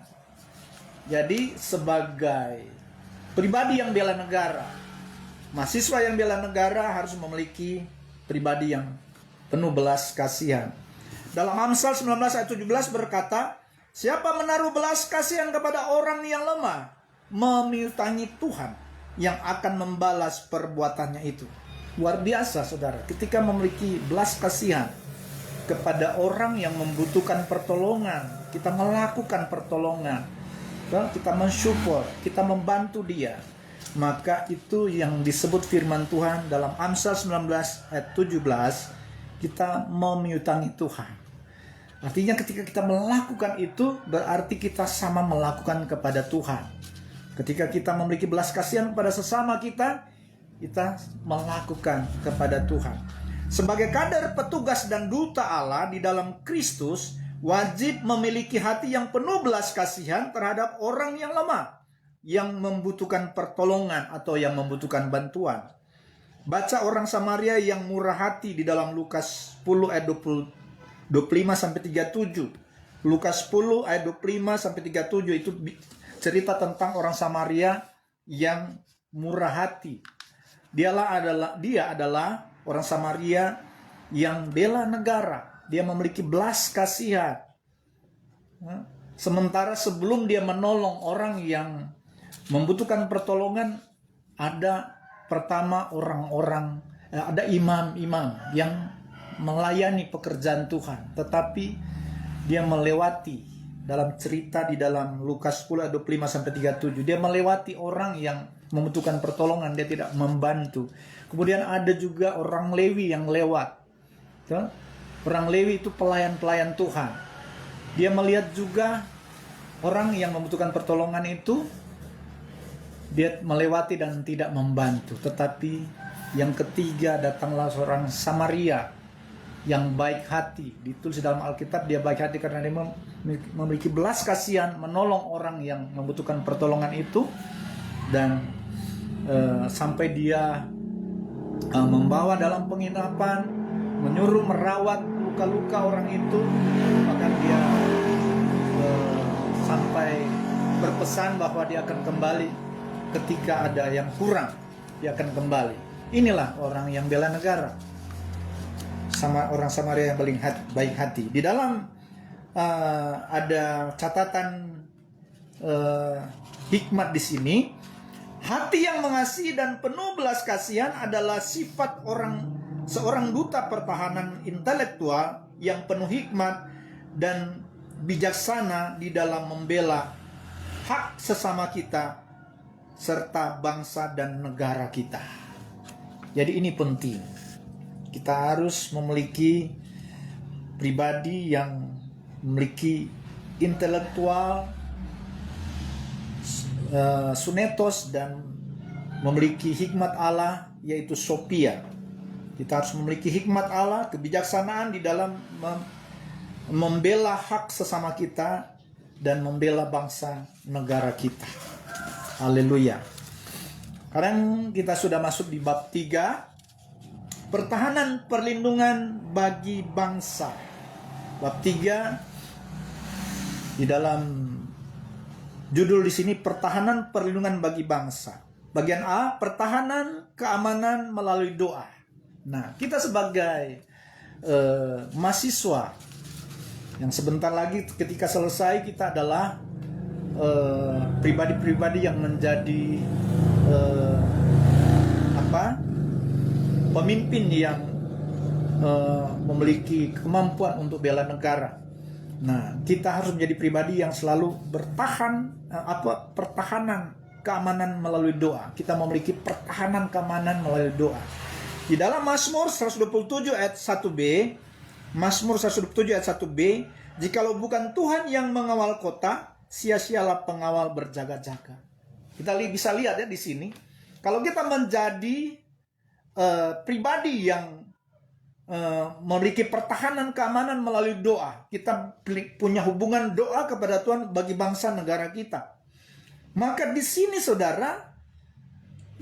Jadi sebagai pribadi yang bela negara, mahasiswa yang bela negara harus memiliki pribadi yang penuh belas kasihan. Dalam Amsal 19 ayat 17 berkata, siapa menaruh belas kasihan kepada orang yang lemah, memiutangi Tuhan yang akan membalas perbuatannya itu. Luar biasa, saudara. Ketika memiliki belas kasihan kepada orang yang membutuhkan pertolongan, kita melakukan pertolongan, kita mensupport, kita membantu dia, maka itu yang disebut firman Tuhan dalam Amsal 19 ayat 17, kita memiutangi Tuhan. Artinya ketika kita melakukan itu, berarti kita sama melakukan kepada Tuhan. Ketika kita memiliki belas kasihan kepada sesama kita melakukan kepada Tuhan. Sebagai kader, petugas, dan duta Allah di dalam Kristus, wajib memiliki hati yang penuh belas kasihan terhadap orang yang lemah, yang membutuhkan pertolongan atau yang membutuhkan bantuan. Baca orang Samaria yang murah hati di dalam Lukas 10 ayat 25-37. Lukas 10 ayat 25-37 itu cerita tentang orang Samaria yang murah hati. Dia adalah orang Samaria yang bela negara. Dia memiliki belas kasihan. Sementara sebelum dia menolong orang yang membutuhkan pertolongan, ada pertama ada imam-imam yang melayani pekerjaan Tuhan. Tetapi dia melewati, dalam cerita di dalam Lukas 10 ayat 25-37, dia melewati orang yang membutuhkan pertolongan, dia tidak membantu. Kemudian ada juga orang Lewi yang lewat. Orang Lewi itu pelayan-pelayan Tuhan. Dia melihat juga orang yang membutuhkan pertolongan itu, dia melewati dan tidak membantu. Tetapi yang ketiga, datanglah seorang Samaria yang baik hati. Ditulis dalam Alkitab, dia baik hati karena dia memiliki belas kasihan, menolong orang yang membutuhkan pertolongan itu. Dan sampai dia membawa dalam penginapan, menyuruh merawat luka-luka orang itu. Bahkan dia sampai berpesan bahwa dia akan kembali ketika ada yang kurang, dia akan kembali. Inilah orang yang bela negara, sama orang Samaria yang paling baik hati. Di dalam ada catatan hikmat di sini. Hati yang mengasihi dan penuh belas kasihan adalah sifat seorang duta pertahanan intelektual yang penuh hikmat dan bijaksana di dalam membela hak sesama kita serta bangsa dan negara kita. Jadi ini penting. Kita harus memiliki pribadi yang memiliki intelektual, sunetos, dan memiliki hikmat Allah, yaitu Sophia. Kita harus memiliki hikmat Allah, kebijaksanaan di dalam membela hak sesama kita dan membela bangsa negara kita. Haleluya. Sekarang kita sudah masuk di bab 3, pertahanan perlindungan bagi bangsa. Bab 3 di dalam judul di sini, pertahanan perlindungan bagi bangsa. Bagian A, pertahanan keamanan melalui doa. Nah, kita sebagai mahasiswa yang sebentar lagi ketika selesai kita adalah pribadi-pribadi yang menjadi pemimpin yang memiliki kemampuan untuk bela negara. Nah, kita harus menjadi pribadi yang selalu pertahanan keamanan melalui doa. Kita memiliki pertahanan keamanan melalui doa. Di dalam Mazmur 127 ayat 1b, Mazmur 127 ayat 1b, jikalau bukan Tuhan yang mengawal kota, sia-sialah pengawal berjaga-jaga. Kita bisa lihat ya di sini. Kalau kita menjadi pribadi yang memiliki pertahanan keamanan melalui doa, kita punya hubungan doa kepada Tuhan bagi bangsa negara kita. Maka di sini saudara,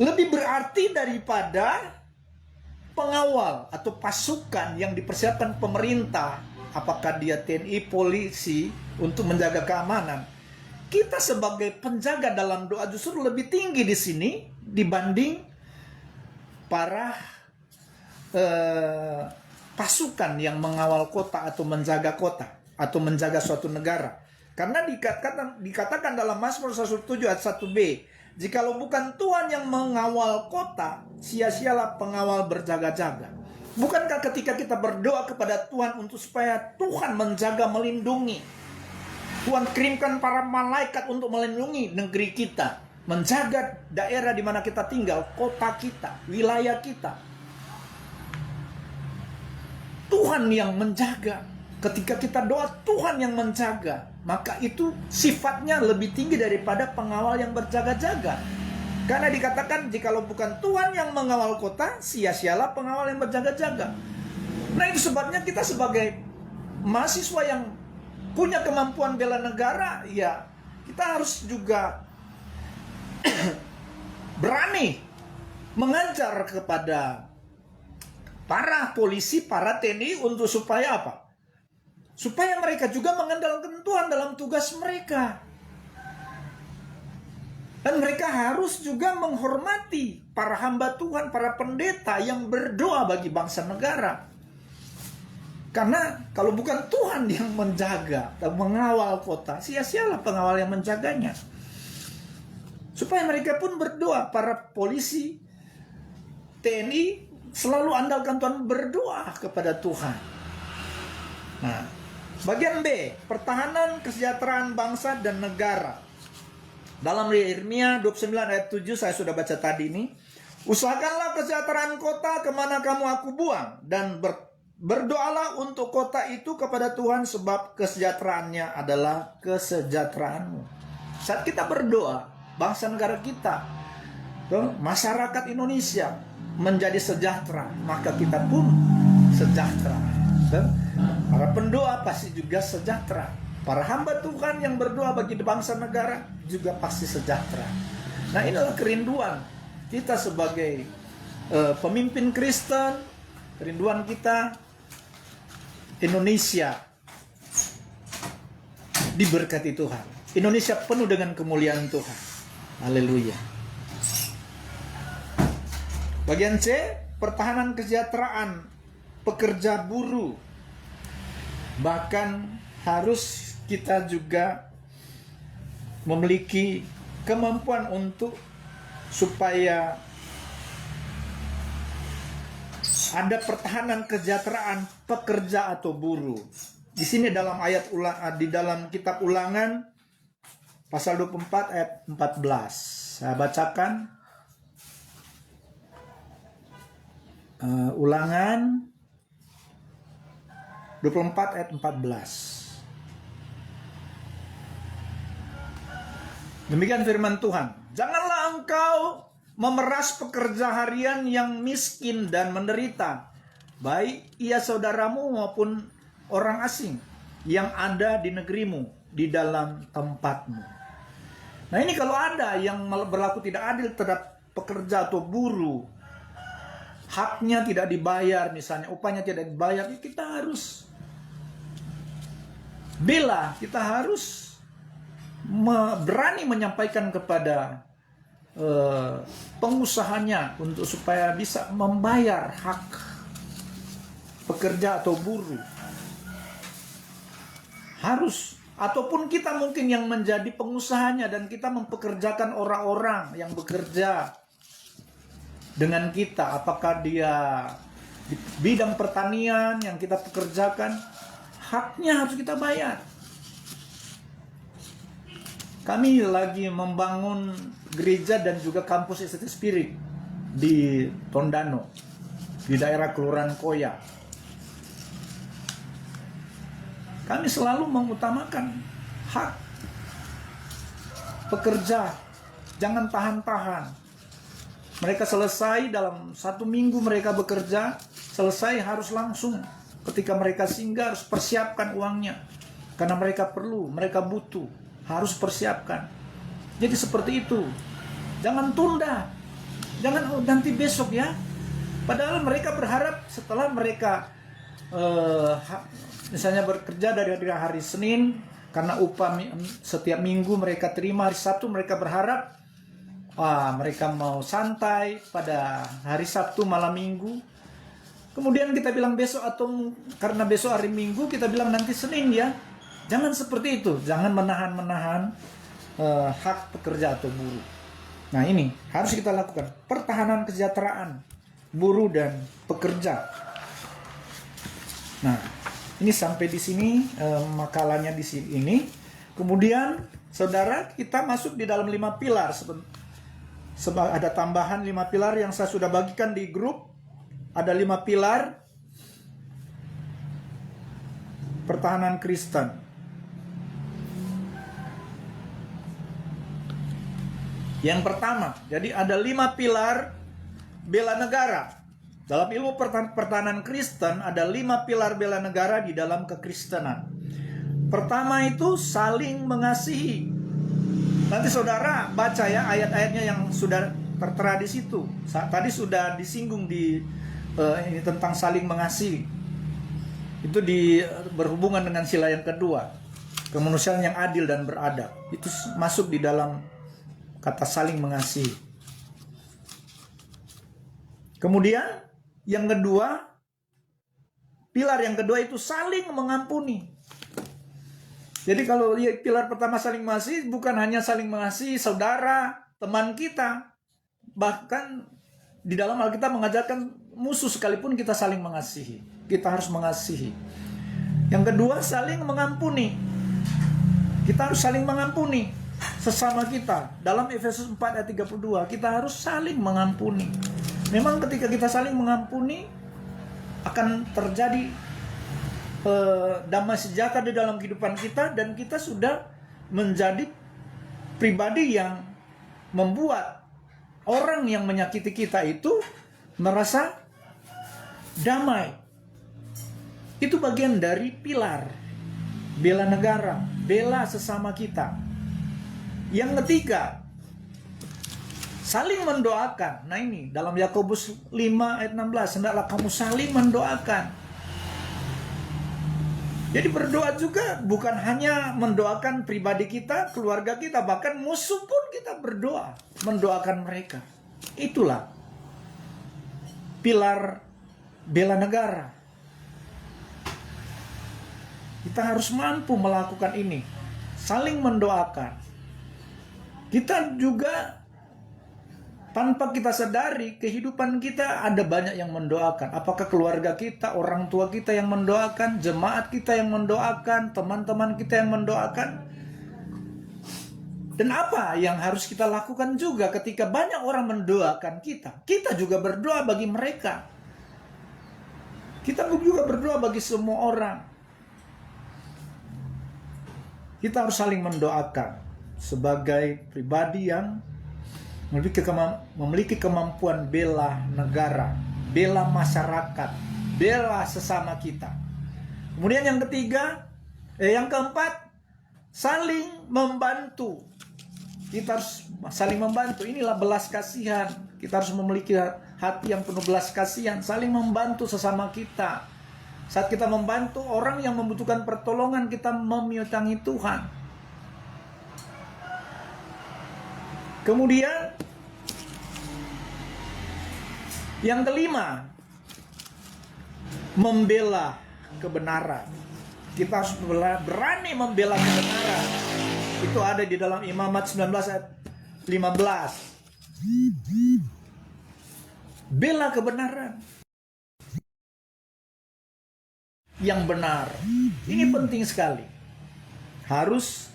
lebih berarti daripada pengawal atau pasukan yang dipersiapkan pemerintah, apakah dia TNI, polisi, untuk menjaga keamanan. Kita sebagai penjaga dalam doa justru lebih tinggi di sini dibanding para pasukan yang mengawal kota atau menjaga kota atau menjaga suatu negara. Karena dikatakan dalam Mazmur 107 ayat 1b, jikalau bukan Tuhan yang mengawal kota, sia-sialah pengawal berjaga-jaga. Bukankah ketika kita berdoa kepada Tuhan untuk supaya Tuhan menjaga, melindungi, Tuhan kirimkan para malaikat untuk melindungi negeri kita, menjaga daerah di mana kita tinggal, kota kita, wilayah kita. Tuhan yang menjaga. Ketika kita doa, Tuhan yang menjaga. Maka itu sifatnya lebih tinggi daripada pengawal yang berjaga-jaga. Karena dikatakan, jikalau bukan Tuhan yang mengawal kota, sia-sialah pengawal yang berjaga-jaga. Nah, itu sebabnya kita sebagai mahasiswa yang punya kemampuan bela negara, ya kita harus juga berani mengajar kepada para polisi, para TNI untuk supaya apa? Supaya mereka juga mengandalkan Tuhan dalam tugas mereka. Dan mereka harus juga menghormati para hamba Tuhan, para pendeta yang berdoa bagi bangsa negara. Karena kalau bukan Tuhan yang menjaga dan mengawal kota, sia-sialah pengawal yang menjaganya. Supaya mereka pun berdoa, para polisi, TNI selalu andalkan Tuhan, berdoa kepada Tuhan. Nah, bagian B, pertahanan kesejahteraan bangsa dan negara. Dalam Yeremia 29 ayat 7 saya sudah baca tadi ini. Usahakanlah kesejahteraan kota kemana kamu aku buang, dan berdoalah untuk kota itu kepada Tuhan, sebab kesejahteraannya adalah kesejahteraanmu. Saat kita berdoa, bangsa negara kita, masyarakat Indonesia menjadi sejahtera, maka kita pun sejahtera. Para pendoa pasti juga sejahtera. Para hamba Tuhan yang berdoa bagi bangsa negara juga pasti sejahtera. Nah, inilah kerinduan kita sebagai pemimpin Kristen. Kerinduan kita Indonesia diberkati Tuhan. Indonesia penuh dengan kemuliaan Tuhan. Haleluya. Bagian C, pertahanan kesejahteraan pekerja buruh. Bahkan harus kita juga memiliki kemampuan untuk supaya ada pertahanan kesejahteraan pekerja atau buruh. Di sini dalam di dalam kitab Ulangan pasal 24 ayat 14. Saya bacakan. Ulangan 24 ayat 14. Demikian firman Tuhan. Janganlah engkau memeras pekerja harian yang miskin dan menderita, baik ia saudaramu maupun orang asing yang ada di negerimu, di dalam tempatmu. Nah, ini kalau ada yang berlaku tidak adil terhadap pekerja atau buruh, haknya tidak dibayar, misalnya upahnya tidak dibayar, kita harus bela, kita harus berani menyampaikan kepada pengusahanya untuk supaya bisa membayar hak pekerja atau buruh. Harus, ataupun kita mungkin yang menjadi pengusahanya dan kita mempekerjakan orang-orang yang bekerja dengan kita, apakah dia di bidang pertanian yang kita pekerjakan, haknya harus kita bayar. Kami lagi membangun gereja dan juga kampus Estetik Spirit di Tondano, di daerah Kelurahan Koya. Kami selalu mengutamakan hak pekerja, jangan tahan-tahan. Mereka selesai dalam 1 minggu mereka bekerja, selesai harus langsung. Ketika mereka singgah harus persiapkan uangnya. Karena mereka perlu, mereka butuh, harus persiapkan. Jadi seperti itu. Jangan tunda. Jangan nanti besok ya. Padahal mereka berharap setelah mereka misalnya bekerja dari hari Senin, karena upah setiap minggu mereka terima, hari Sabtu mereka berharap mereka mau santai pada hari Sabtu malam minggu. Kemudian kita bilang besok, atau karena besok hari Minggu kita bilang nanti Senin ya. Jangan seperti itu. Jangan menahan-menahan hak pekerja atau buruh. Nah, ini harus kita lakukan. Pertahanan kesejahteraan buruh dan pekerja. Nah, ini sampai di sini makalahnya di sini. Kemudian saudara, kita masuk di dalam 5 pilar. Ada tambahan 5 pilar yang saya sudah bagikan di grup. Ada 5 pilar pertahanan Kristen. Yang pertama, jadi ada 5 pilar bela negara. Dalam ilmu pertahanan Kristen ada 5 pilar bela negara di dalam kekristenan. Pertama itu saling mengasihi. Nanti saudara baca ya ayat-ayatnya yang sudah tertera di situ. Tadi sudah disinggung di ini tentang saling mengasihi. Itu berhubungan dengan sila yang kedua, kemanusiaan yang adil dan beradab. Itu masuk di dalam kata saling mengasihi. Kemudian yang kedua, pilar yang kedua itu saling mengampuni. Jadi kalau pilar pertama saling mengasihi, bukan hanya saling mengasihi saudara, teman kita. Bahkan di dalam Alkitab mengajarkan musuh sekalipun kita saling mengasihi. Kita harus mengasihi. Yang kedua, saling mengampuni. Kita harus saling mengampuni sesama kita. Dalam Efesus 4 ayat 32, kita harus saling mengampuni. Memang ketika kita saling mengampuni, akan terjadi damai sejahtera di dalam kehidupan kita, dan kita sudah menjadi pribadi yang membuat orang yang menyakiti kita itu merasa damai. Itu bagian dari pilar bela negara, bela sesama kita. Yang ketiga, saling mendoakan. Nah ini dalam Yakobus 5 ayat 16, hendaklah kamu saling mendoakan. Jadi berdoa juga bukan hanya mendoakan pribadi kita, keluarga kita, bahkan musuh pun kita berdoa, mendoakan mereka. Itulah pilar bela negara. Kita harus mampu melakukan ini, saling mendoakan. Kita juga tanpa kita sadari, kehidupan kita ada banyak yang mendoakan. Apakah keluarga kita, orang tua kita yang mendoakan, jemaat kita yang mendoakan, teman-teman kita yang mendoakan. Dan apa yang harus kita lakukan juga ketika banyak orang mendoakan kita? Kita juga berdoa bagi mereka. Kita juga berdoa bagi semua orang. Kita harus saling mendoakan sebagai pribadi yang memiliki kemampuan bela negara, bela masyarakat, bela sesama kita. Kemudian yang ketiga, yang keempat, saling membantu. Kita harus saling membantu. Inilah belas kasihan. Kita harus memiliki hati yang penuh belas kasihan, saling membantu sesama kita. Saat kita membantu orang yang membutuhkan pertolongan, kita memiutangi Tuhan. Kemudian yang kelima, membela kebenaran. Kita harus berani membela kebenaran. Itu ada di dalam Imamat 19 ayat 15. Bela kebenaran yang benar. Ini penting sekali. Harus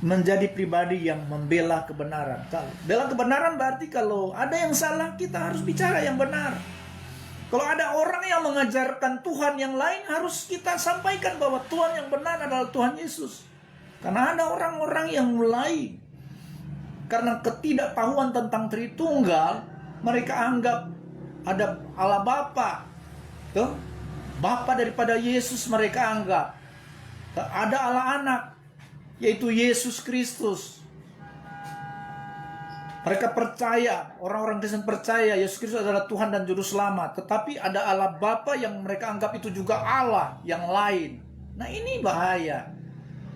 menjadi pribadi yang membela kebenaran. Bela kebenaran berarti kalau ada yang salah, kita harus bicara yang benar. Kalau ada orang yang mengajarkan Tuhan yang lain, harus kita sampaikan bahwa Tuhan yang benar adalah Tuhan Yesus. Karena ada orang-orang yang mulai karena ketidaktahuan tentang Tritunggal, mereka anggap ada Allah Bapa, Bapa daripada Yesus mereka anggap. Ada Allah Anak, yaitu Yesus Kristus. Mereka percaya, orang-orang Kristen percaya Yesus Kristus adalah Tuhan dan Juru Selamat. Tetapi ada Allah Bapa yang mereka anggap itu juga Allah yang lain. Nah, ini bahaya.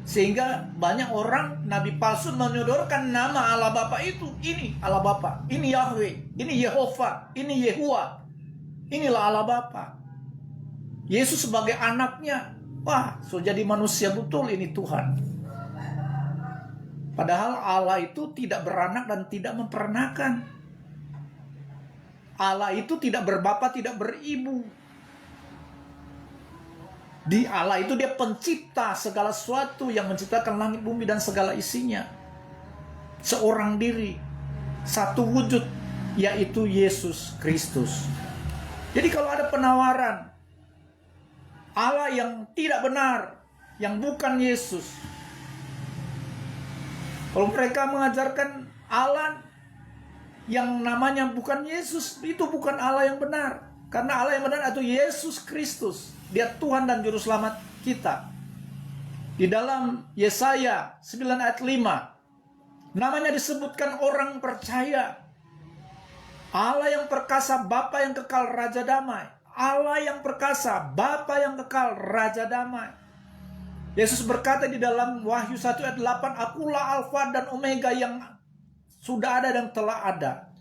Sehingga banyak orang, nabi palsu menyodorkan nama Allah Bapa itu. Ini Allah Bapa, ini Yahweh, ini Yehova, ini Yehua. Inilah Allah Bapa. Yesus sebagai anaknya, wah, so jadi manusia betul ini Tuhan. Padahal Allah itu tidak beranak dan tidak memperanakan. Allah itu tidak berbapa, tidak beribu. Di Allah itu dia pencipta segala sesuatu, yang menciptakan langit, bumi, dan segala isinya. Seorang diri, satu wujud, yaitu Yesus Kristus. Jadi kalau ada penawaran Allah yang tidak benar, yang bukan Yesus, kalau mereka mengajarkan Allah yang namanya bukan Yesus, itu bukan Allah yang benar. Karena Allah yang benar itu Yesus Kristus. Dia Tuhan dan Juru Selamat kita. Di dalam Yesaya 9 ayat 5, namanya disebutkan orang percaya. Allah yang perkasa, Bapa yang kekal, Raja damai. Allah yang perkasa, Bapa yang kekal, Raja damai. Yesus berkata di dalam Wahyu 1 ayat 8, Akulah Alfa dan Omega, yang sudah ada dan telah ada,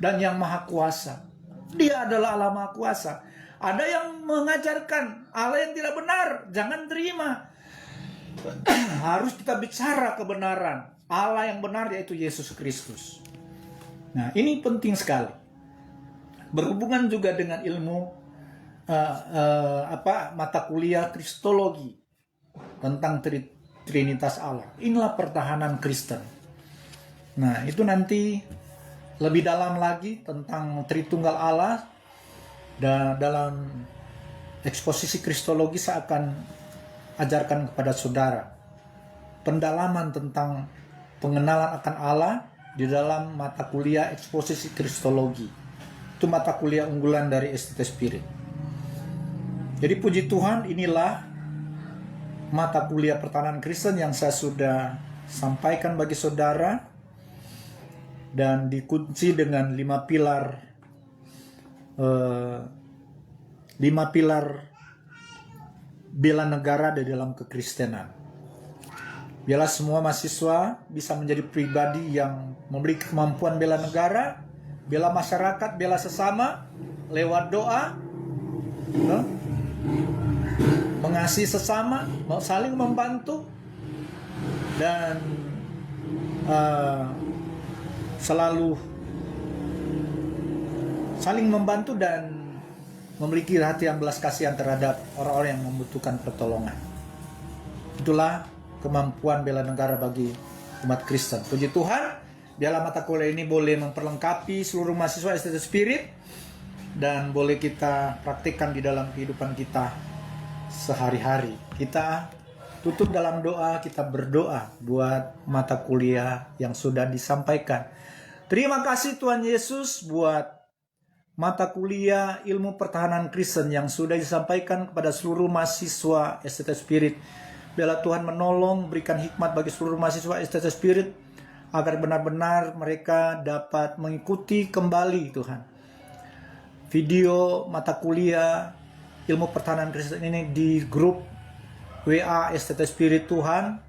dan yang maha kuasa. Dia adalah Allah maha kuasa. Ada yang mengajarkan Allah yang tidak benar, jangan terima. Harus kita bicara kebenaran. Allah yang benar yaitu Yesus Kristus. Nah, ini penting sekali. Berhubungan juga dengan ilmu mata kuliah Kristologi tentang Trinitas Allah. Inilah pertahanan Kristen. Nah, itu nanti lebih dalam lagi tentang Tritunggal Allah, dan dalam eksposisi Kristologi saya akan ajarkan kepada saudara pendalaman tentang pengenalan akan Allah di dalam mata kuliah eksposisi Kristologi. Itu mata kuliah unggulan dari STT Spirit. Jadi puji Tuhan, inilah mata kuliah pertahanan Kristen yang saya sudah sampaikan bagi saudara, dan dikunci dengan 5 pilar bela negara di dalam kekristenan. Biarlah semua mahasiswa bisa menjadi pribadi yang memiliki kemampuan bela negara, bela masyarakat, bela sesama lewat doa, mengasihi sesama, saling membantu, dan selalu saling membantu dan memiliki hati yang belas kasihan terhadap orang-orang yang membutuhkan pertolongan. Itulah kemampuan bela negara bagi umat Kristen. Puji Tuhan, biarlah mata kuliah ini boleh memperlengkapi seluruh mahasiswa STT Spirit dan boleh kita praktikkan di dalam kehidupan kita sehari-hari. Kita tutup dalam doa, kita berdoa buat mata kuliah yang sudah disampaikan. Terima kasih Tuhan Yesus buat mata kuliah ilmu pertahanan Kristen yang sudah disampaikan kepada seluruh mahasiswa STT Spirit. Biarlah Tuhan menolong, berikan hikmat bagi seluruh mahasiswa STT Spirit agar benar-benar mereka dapat mengikuti kembali Tuhan video mata kuliah ilmu pertahanan Kristen ini di grup WA STT Spirit Tuhan,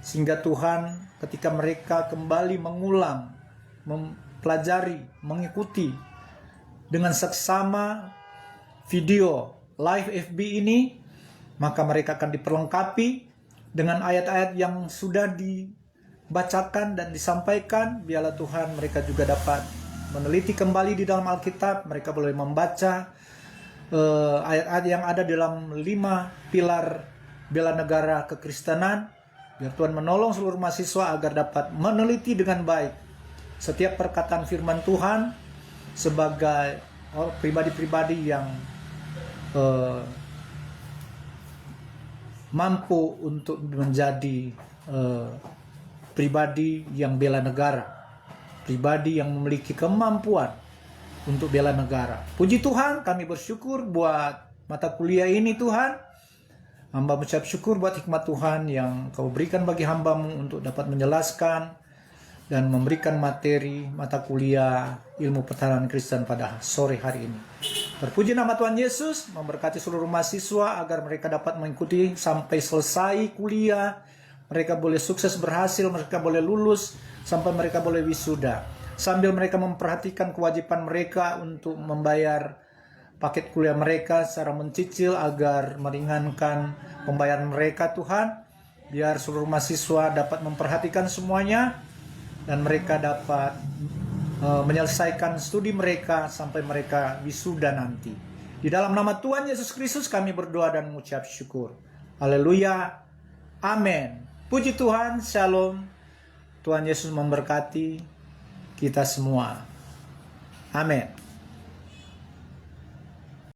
sehingga Tuhan ketika mereka kembali mengulang, mempelajari, mengikuti dengan seksama video live FB ini, maka mereka akan diperlengkapi dengan ayat-ayat yang sudah dibacakan dan disampaikan. Biarlah Tuhan mereka juga dapat meneliti kembali di dalam Alkitab. Mereka boleh membaca ayat-ayat yang ada dalam 5 pilar bela negara kekristenan. Biar Tuhan menolong seluruh mahasiswa agar dapat meneliti dengan baik setiap perkataan firman Tuhan sebagai pribadi-pribadi yang mampu untuk menjadi pribadi yang bela negara, pribadi yang memiliki kemampuan untuk bela negara. Puji Tuhan, kami bersyukur buat mata kuliah ini Tuhan. Hamba mengucap syukur buat hikmat Tuhan yang Kau berikan bagi hamba-Mu untuk dapat menjelaskan dan memberikan materi mata kuliah ilmu pertahanan Kristen pada sore hari ini. Terpuji nama Tuhan Yesus, memberkati seluruh mahasiswa agar mereka dapat mengikuti sampai selesai kuliah. Mereka boleh sukses berhasil, mereka boleh lulus, sampai mereka boleh wisuda. Sambil mereka memperhatikan kewajiban mereka untuk membayar paket kuliah mereka secara mencicil agar meringankan pembayaran mereka Tuhan. Biar seluruh mahasiswa dapat memperhatikan semuanya dan mereka dapat menyelesaikan studi mereka sampai mereka wisuda nanti. Di dalam nama Tuhan Yesus Kristus kami berdoa dan mengucap syukur. Haleluya. Amin. Puji Tuhan. Shalom. Tuhan Yesus memberkati kita semua. Amin.